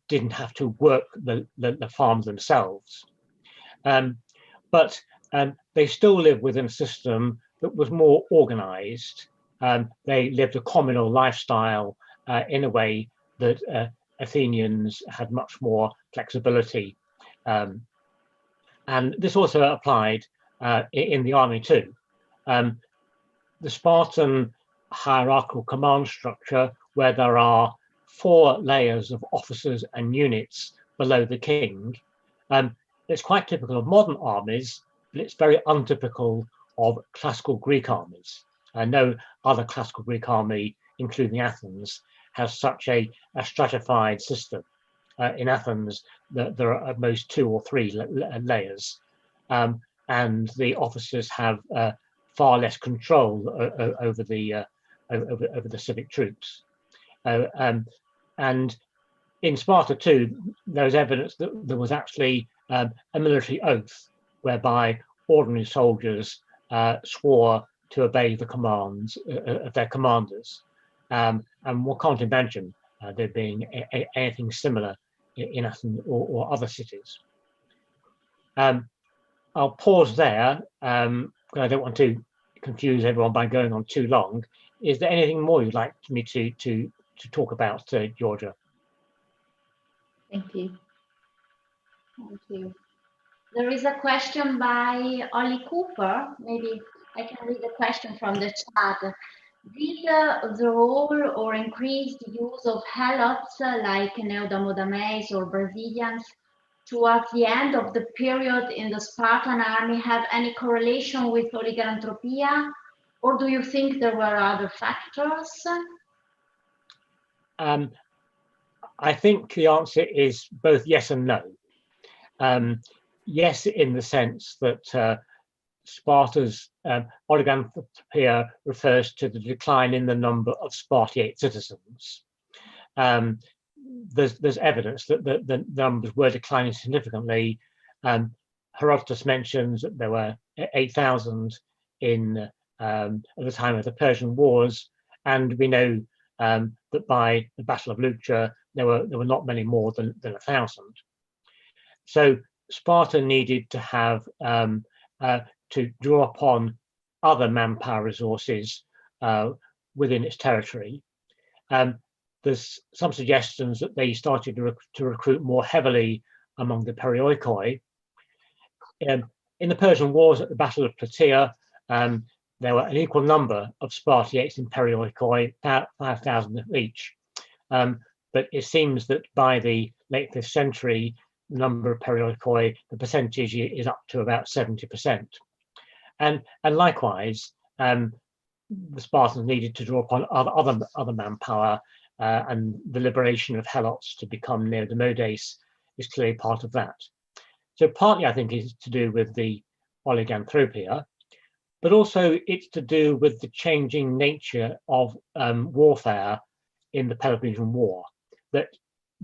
didn't have to work the farms themselves. But they still lived within a system that was more organized. They lived a communal lifestyle in a way that Athenians had much more flexibility. And this also applied in the army too. The Spartan hierarchical command structure, where there are 4 layers of officers and units below the king, it's quite typical of modern armies, but it's very untypical of classical Greek armies. No other classical Greek army, including Athens, has such a stratified system. In Athens, there are at most 2 or 3 layers, and the officers have far less control over the civic troops. And in Sparta too, there's evidence that there was actually a military oath whereby ordinary soldiers swore to obey the commands of their commanders. And one can't imagine there being anything similar in Athens or other cities. I'll pause there. I don't want to confuse everyone by going on too long. Is there anything more you'd like me to talk about, Georgia? Thank you. Thank you. There is a question by Ollie Cooper. Maybe I can read the question from the chat. Did the role or increased use of helots like Neodamodames or Brazilians towards the end of the period in the Spartan army have any correlation with oliganthropia, or do you think there were other factors? I think the answer is both yes and no. Yes, in the sense that Sparta's oliganthropia refers to the decline in the number of Spartiate citizens. There's evidence that the numbers were declining significantly. Herodotus mentions that there were 8,000 at the time of the Persian Wars, and we know that by the Battle of Leuctra there were not many more than 1,000. So Sparta needed to have to draw upon other manpower resources within its territory. There's some suggestions that they started to recruit more heavily among the perioikoi. In the Persian Wars at the Battle of Lettere, there were an equal number of Spartiates in perioikoi, about 5,000 of each. But it seems that by the late 5th century, the number of perioikoi, the percentage is up to about 70%. And likewise, the Spartans needed to draw upon other manpower, and the liberation of helots to become neodamodes is clearly part of that. So partly I think it's to do with the oliganthropia, but also it's to do with the changing nature of warfare in the Peloponnesian War. That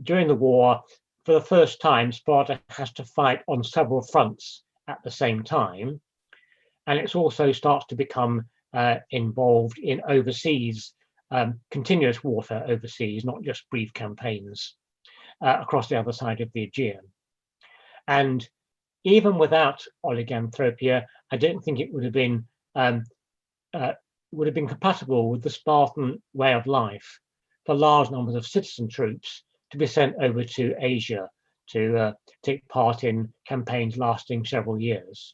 during the war, for the first time, Sparta has to fight on several fronts at the same time, and it also starts to become involved in overseas, continuous warfare overseas, not just brief campaigns across the other side of the Aegean. And even without oliganthropia, I don't think it would have been compatible with the Spartan way of life for large numbers of citizen troops to be sent over to Asia to take part in campaigns lasting several years.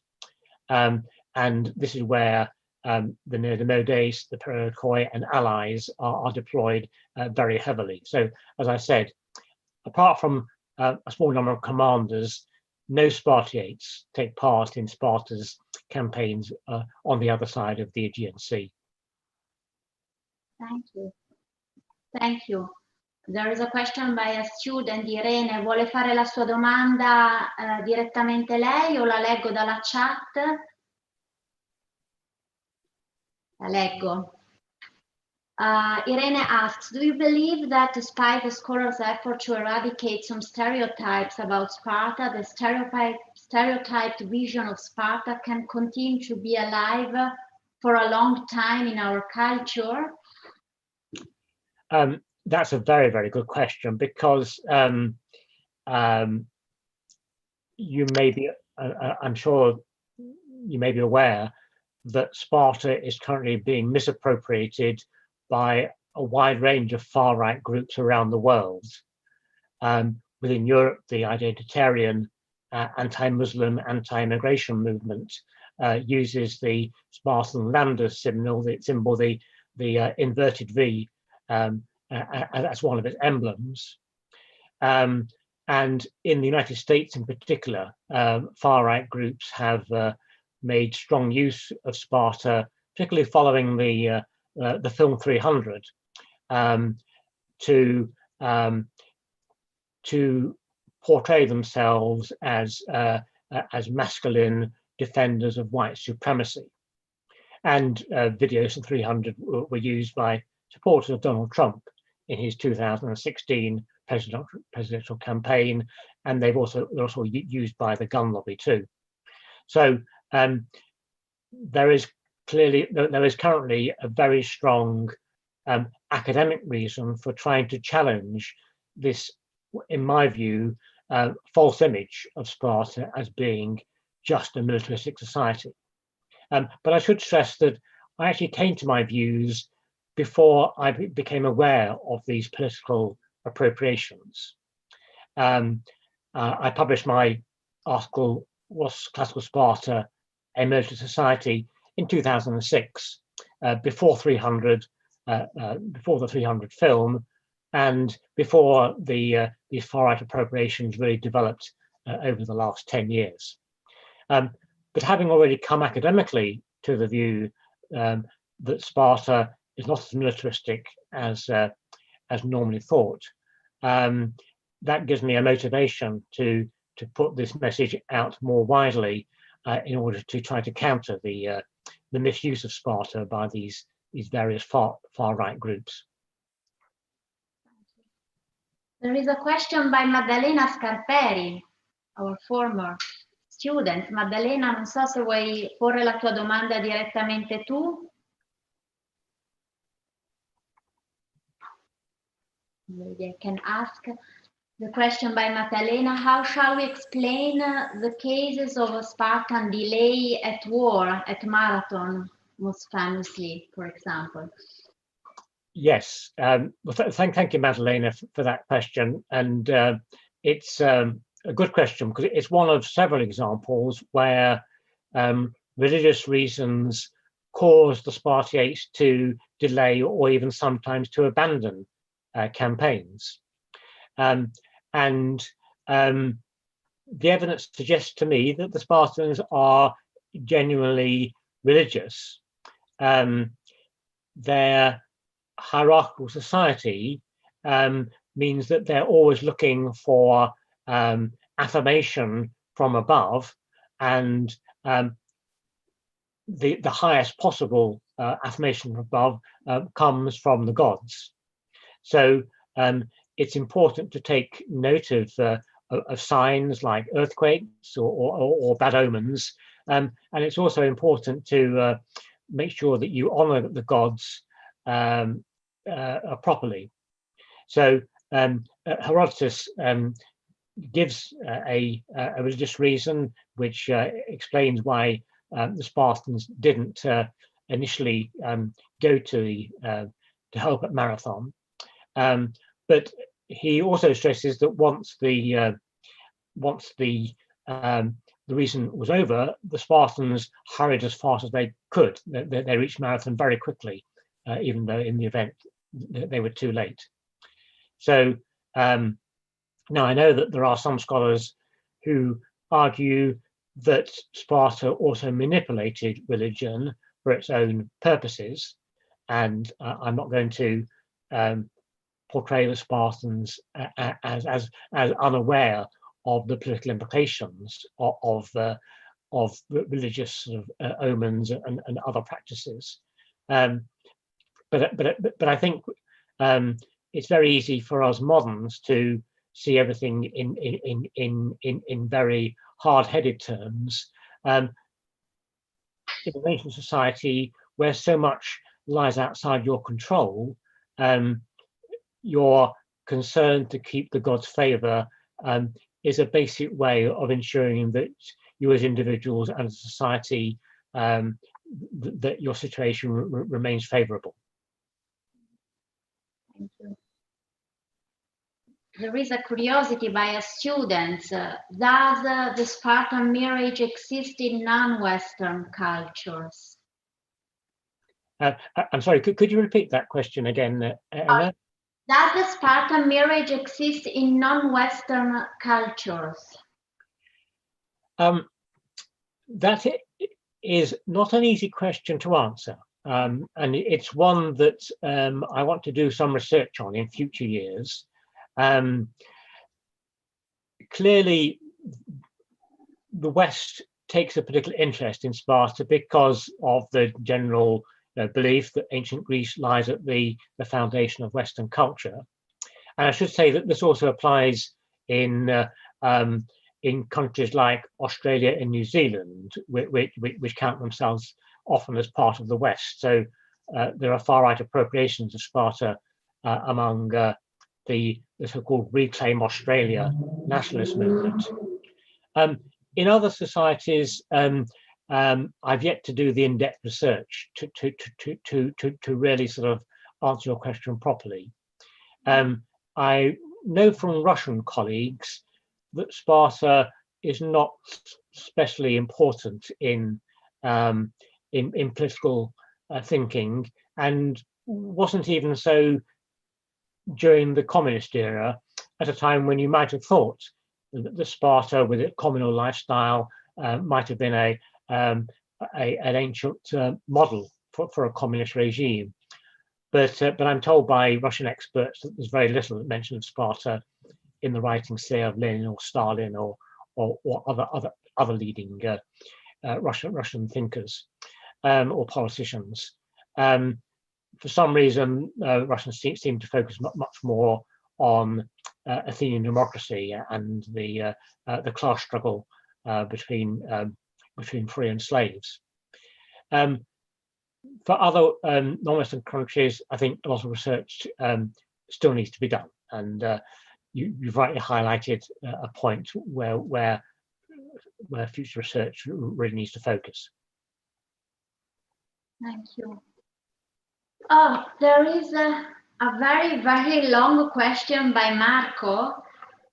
And this is where the neodamodes, the perioikoi, and allies are deployed very heavily. So, as I said, apart from a small number of commanders, no Spartiates take part in Sparta's campaigns on the other side of the Aegean Sea. Thank you. Thank you. There is a question by a student, Irene. Vuole fare la sua domanda direttamente lei o la leggo dalla chat? La leggo. Irene asks, do you believe that despite the scholars' effort to eradicate some stereotypes about Sparta, the stereotyped vision of Sparta can continue to be alive for a long time in our culture? That's a very, very good question, because you may be, I'm sure you may be aware that Sparta is currently being misappropriated by a wide range of far-right groups around the world. Within Europe, the identitarian, anti-Muslim, anti-immigration movement uses the Spartan lambda symbol, the inverted V, as one of its emblems. And in the United States in particular, far-right groups have made strong use of Sparta, particularly following the film 300, to portray themselves as masculine defenders of white supremacy. And videos of 300 were used by supporters of Donald Trump in his 2016 presidential campaign, and they're also used by the gun lobby too. So there is currently a very strong academic reason for trying to challenge this, in my view, false image of Sparta as being just a militaristic society. But I should stress that I actually came to my views before I became aware of these political appropriations. I published my article, Was Classical Sparta a Military Society, in 2006, before 300, before the 300 film, and before these far-right appropriations really developed over the last 10 years. But having already come academically to the view that Sparta is not as militaristic as normally thought, that gives me a motivation to put this message out more widely in order to try to counter the misuse of Sparta by these various far-right groups. There is a question by Maddalena Scarperi, our former student. Maddalena, non so se vuoi porre la tua domanda direttamente tu. Maybe I can ask the question by Maddalena. How shall we explain the cases of a Spartan delay at war, at Marathon, most famously, for example? Yes, well, thank you, Maddalena, for that question. And it's a good question because it's one of several examples where religious reasons cause the Spartiates to delay or even sometimes to abandon campaigns. And the evidence suggests to me that the Spartans are genuinely religious. Their hierarchical society means that they're always looking for affirmation from above, and the highest possible affirmation from above comes from the gods. So it's important to take note of signs like earthquakes or bad omens, and it's also important to make sure that you honor the gods properly. So Herodotus gives a religious reason which explains why the Spartans didn't initially go to help at Marathon, but he also stresses that once the reason was over, the Spartans hurried as fast as they could. They reached Marathon very quickly, even though in the event they were too late. So now I know that there are some scholars who argue that Sparta also manipulated religion for its own purposes, and I'm not going to portray the Spartans as unaware of the political implications of religious sort of omens and other practices. But I think it's very easy for us moderns to see everything in very hard-headed terms. In an ancient society where so much lies outside your control, your concern to keep the gods' favor is a basic way of ensuring that you as individuals and as a society, that your situation remains favorable. Thank you. There is a curiosity by a student. Does the Spartan marriage exist in non-Western cultures? I'm sorry, could you repeat that question again, Emma? Does the Spartan marriage exist in non-Western cultures? That is not an easy question to answer. And it's one that I want to do some research on in future years. Clearly, the West takes a particular interest in Sparta because of the general belief that ancient Greece lies at the foundation of Western culture. And I should say that this also applies in countries like Australia and New Zealand, which count themselves often as part of the West. So there are far-right appropriations of Sparta among the so-called Reclaim Australia nationalist movement. in other societies, I've yet to do the in-depth research to really sort of answer your question properly. I know from Russian colleagues that Sparta is not especially important in political thinking, and wasn't even so during the communist era, at a time when you might have thought that the Sparta, with its communal lifestyle, might have been an ancient model for a communist regime. But I'm told by Russian experts that there's very little mention of Sparta in the writings, say, of Lenin or Stalin or other leading Russian thinkers or politicians. For some reason, Russians seem to focus much more on Athenian democracy and the class struggle between free and slaves. For other non-Western countries, I think a lot of research still needs to be done, and you've rightly highlighted a point where future research really needs to focus. Thank you. Oh, there is a very, very long question by Marco.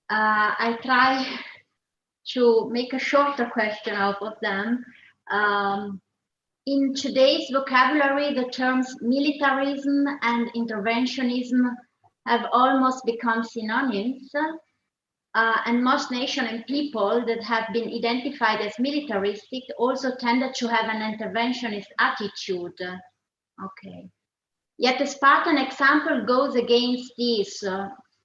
I try to make a shorter question out of them. In today's vocabulary, the terms militarism and interventionism have almost become synonyms. And most nations and people that have been identified as militaristic also tended to have an interventionist attitude. Okay. Yet the Spartan example goes against this.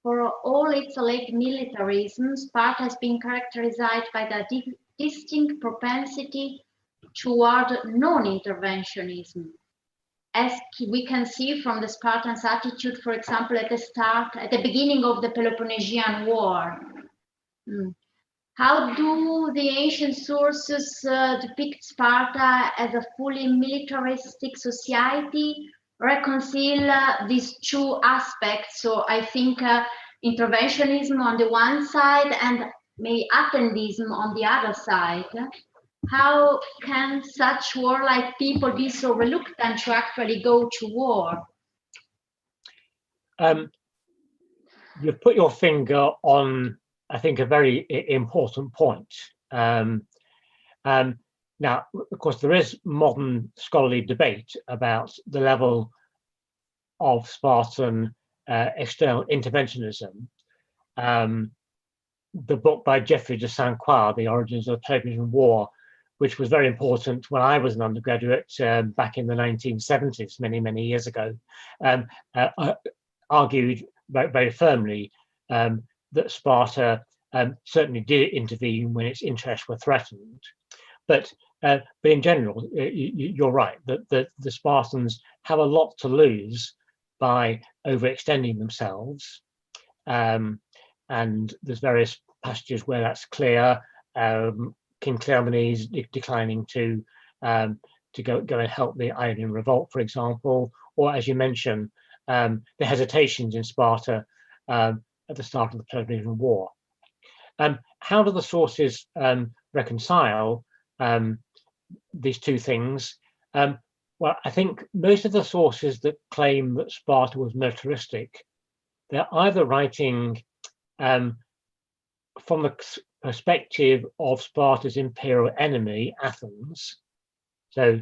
For all its alleged militarism, Sparta has been characterized by the distinct propensity toward non-interventionism, as we can see from the Spartans' attitude, for example, at the beginning of the Peloponnesian War. How do the ancient sources depict Sparta as a fully militaristic society, reconcile these two aspects? So I think interventionism on the one side and maybe attendism on the other side. How can such warlike people be so reluctant to actually go to war? You've put your finger on, I think, a very important point. Now, of course, there is modern scholarly debate about the level of Spartan external interventionism. The book by Geoffrey de Saint-Croix, The Origins of the Peloponnesian War, which was very important when I was an undergraduate back in the 1970s, many years ago, argued very, very firmly that Sparta certainly did intervene when its interests were threatened. But in general, you're right, that the Spartans have a lot to lose by overextending themselves. And there's various passages where that's clear. King Cleomenes declining to go and help the Ionian revolt, for example, or as you mentioned, the hesitations in Sparta at the start of the Peloponnesian War. How do the sources reconcile these two things? Well, I think most of the sources that claim that Sparta was militaristic, they're either writing from the perspective of Sparta's imperial enemy, Athens, so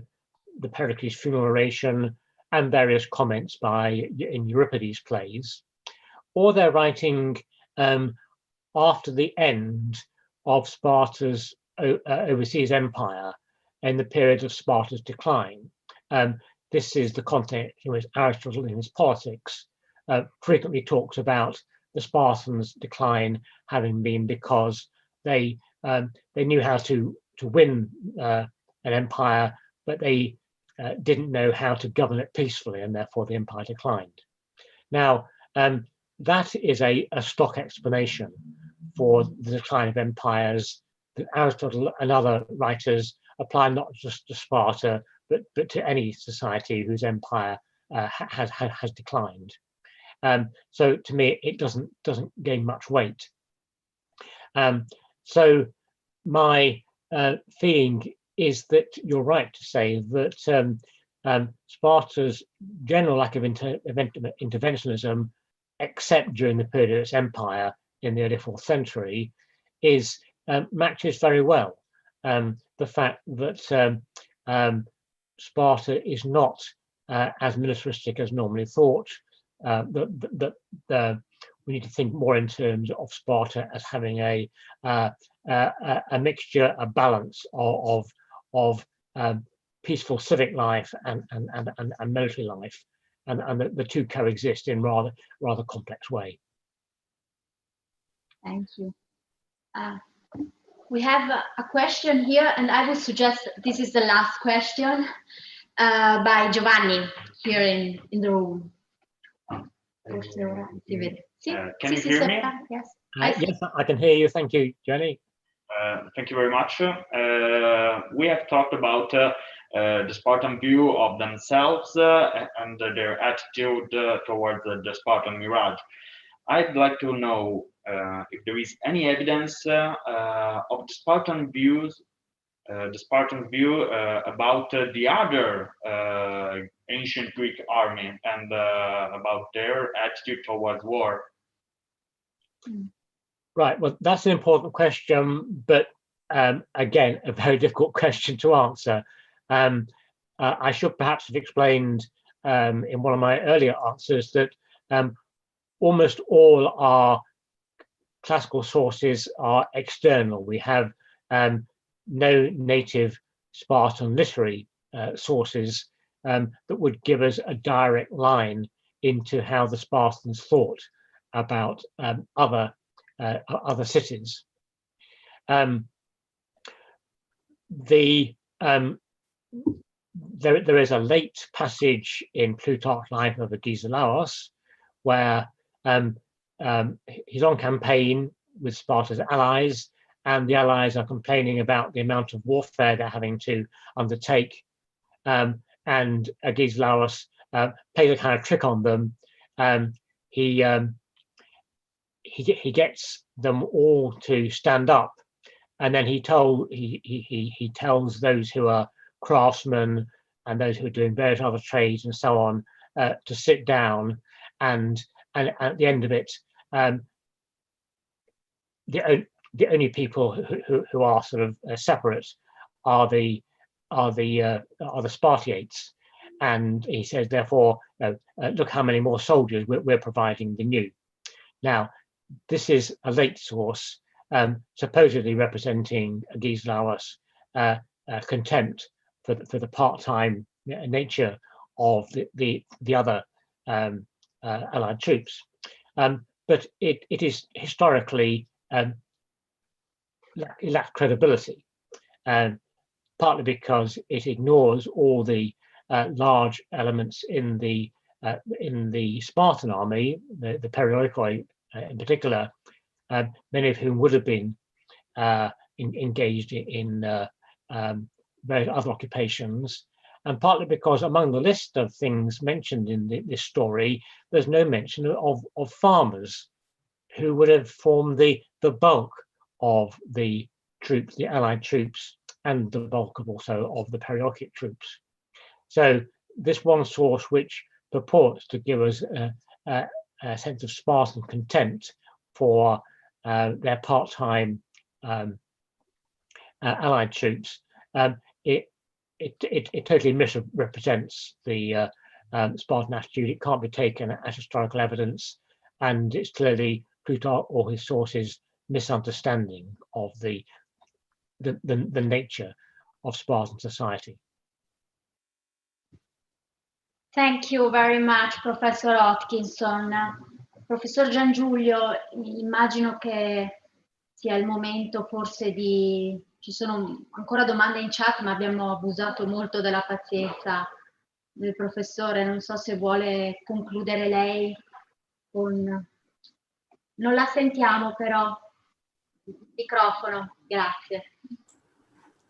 the Pericles' funeral oration and various comments in Euripides' plays, or they're writing after the end of Sparta's overseas empire in the period of Sparta's decline. This is the context in which Aristotle in his Politics frequently talks about the Spartans' decline having been because they knew how to win an empire, but they didn't know how to govern it peacefully, and therefore the empire declined. Now, that is a stock explanation for the decline of empires that Aristotle and other writers apply not just to Sparta, but to any society whose empire has declined. So to me, it doesn't gain much weight. So my feeling is that you're right to say that Sparta's general lack of interventionism, except during the period of its empire in the early 4th century, is matches very well the fact that Sparta is not as militaristic as normally thought. We need to think more in terms of Sparta as having a mixture, a balance of peaceful civic life and military life, and the two coexist in rather complex way. Thank you. We have a question here, and I would suggest this is the last question by Giovanni here in the room. Can you hear me? Yes. Yes, I can hear you. Thank you, Jenny. Thank you very much. We have talked about the Spartan view of themselves and their attitude towards the Spartan mirage. I'd like to know if there is any evidence of the Spartan view about the other ancient Greek army and about their attitude towards war. Right, well, that's an important question, but again, a very difficult question to answer. I should perhaps have explained in one of my earlier answers that almost all our classical sources are external. We have no native Spartan literary sources that would give us a direct line into how the Spartans thought about other cities. There is a late passage in Plutarch's Life of Agesilaus where he's on campaign with Sparta's allies, and the allies are complaining about the amount of warfare they're having to undertake, and Agesilaus plays a kind of trick on them. He gets them all to stand up, and then he tells those who are craftsmen and those who are doing various other trades and so on to sit down, and at the end of it, the only people who are sort of separate are the Spartiates, and he says, therefore, look how many more soldiers we're providing than you. Now, this is a late source, supposedly representing Agesilaus' contempt for the part-time nature of the other allied troops, but it is historically it lacks credibility, partly because it ignores all the large elements in the Spartan army, the periodicoi in particular, many of whom would have been engaged in various other occupations, and partly because among the list of things mentioned in this story, there's no mention of farmers, who would have formed the bulk of the troops, the allied troops, and the bulk of also of the periodic troops. So this one source, which purports to give us a sense of Spartan contempt for their part-time allied troops, it totally misrepresents the Spartan attitude. It can't be taken as historical evidence, and it's clearly Plutarch or his sources' misunderstanding of the nature of Spartan society. Thank you very much, Professor Hodkinson. Professor Giangiulio, immagino che sia il momento forse di... Ci sono ancora domande in chat, ma abbiamo abusato molto della pazienza del professore. Non so se vuole concludere lei con... Non la sentiamo però. Microfono, grazie.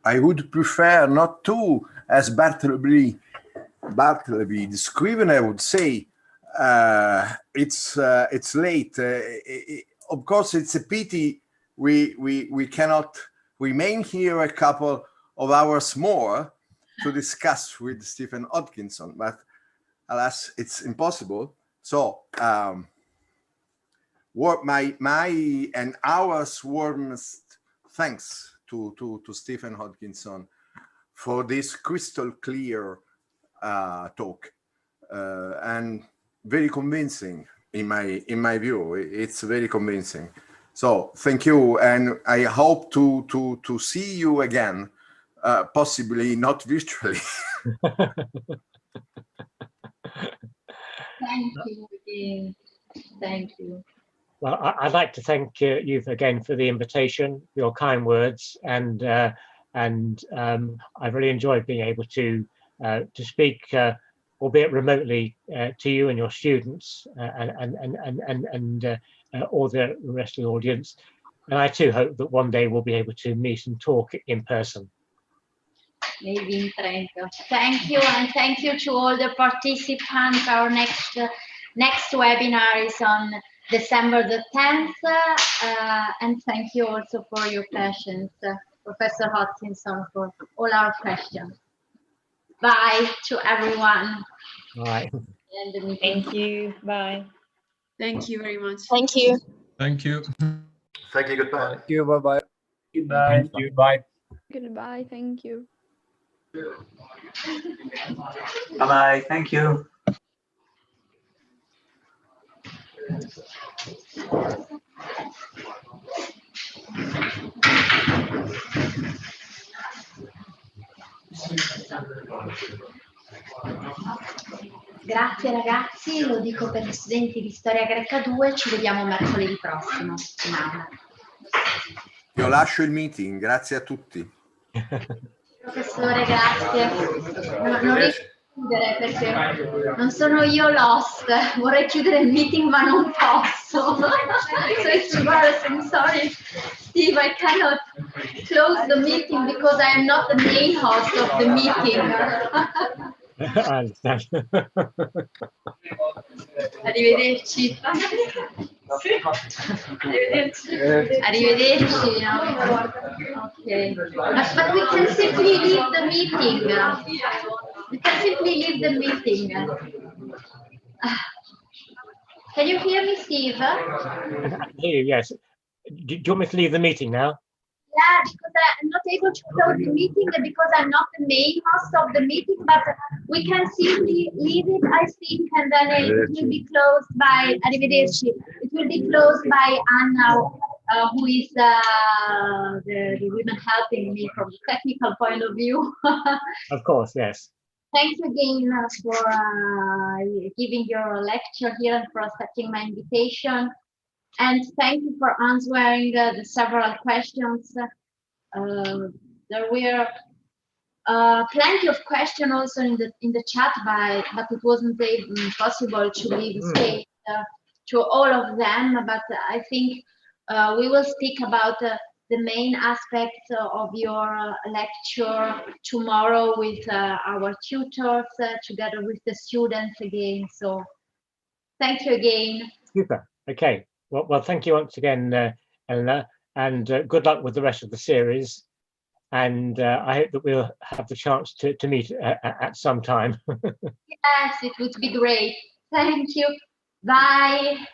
I would prefer not to, as Bartleby described, I would say it's late. Of course, it's a pity we cannot remain here a couple of hours more to discuss with Stephen Hodkinson, but alas, it's impossible. So my and ours warmest thanks to Stephen Hodkinson for this crystal clear talk and very convincing in my view. It's very convincing. So thank you, and I hope to see you again, possibly not virtually. Thank you. Thank you. Well, I'd like to thank you again for the invitation, your kind words, and I've really enjoyed being able to speak, albeit remotely, to you and your students and all the rest of the audience. And I too hope that one day we'll be able to meet and talk in person. Maybe in Trento. Thank you, and thank you to all the participants. Our next webinar is on December the 10th, and thank you also for your patience, Professor Hodkinson, for all our questions. Bye to everyone. Bye. Thank you. Bye. Thank you very much. Thank you. Thank you. Thank you. Goodbye. Thank you. Bye-bye. Goodbye. Thank you. Bye. Goodbye. Thank you. Bye-bye. Thank you. Grazie ragazzi, lo dico per gli studenti di Storia Greca 2, ci vediamo mercoledì prossimo in aula. Io lascio il meeting, grazie a tutti. Professore, grazie. Non riesco a chiudere perché non sono io l'host, vorrei chiudere il meeting ma non posso. So it's embarrassing, sorry. Steve, I cannot close the meeting because I am not the main host of the meeting. I understand. Arrivederci. Arrivederci. No? Okay. But we can simply leave the meeting. We can simply leave the meeting. Can you hear me, Steve? I hear you, yes. Do you want me to leave the meeting now? Yeah, because I'm not able to close the meeting because I'm not the main host of the meeting, but we can simply leave it, I think, and then it will be closed by, arrivederci, it will be closed by Anna, who is the woman helping me from the technical point of view. Of course, yes. Thanks again for giving your lecture here and for accepting my invitation. And thank you for answering the several questions. There were plenty of questions also in the chat, but it wasn't possible to leave space to all of them. But I think we will speak about the main aspects of your lecture tomorrow with our tutors, together with the students again. So thank you again. Super. Okay. Well, thank you once again, Eleanor, and good luck with the rest of the series. And I hope that we'll have the chance to meet at some time. Yes, it would be great. Thank you. Bye.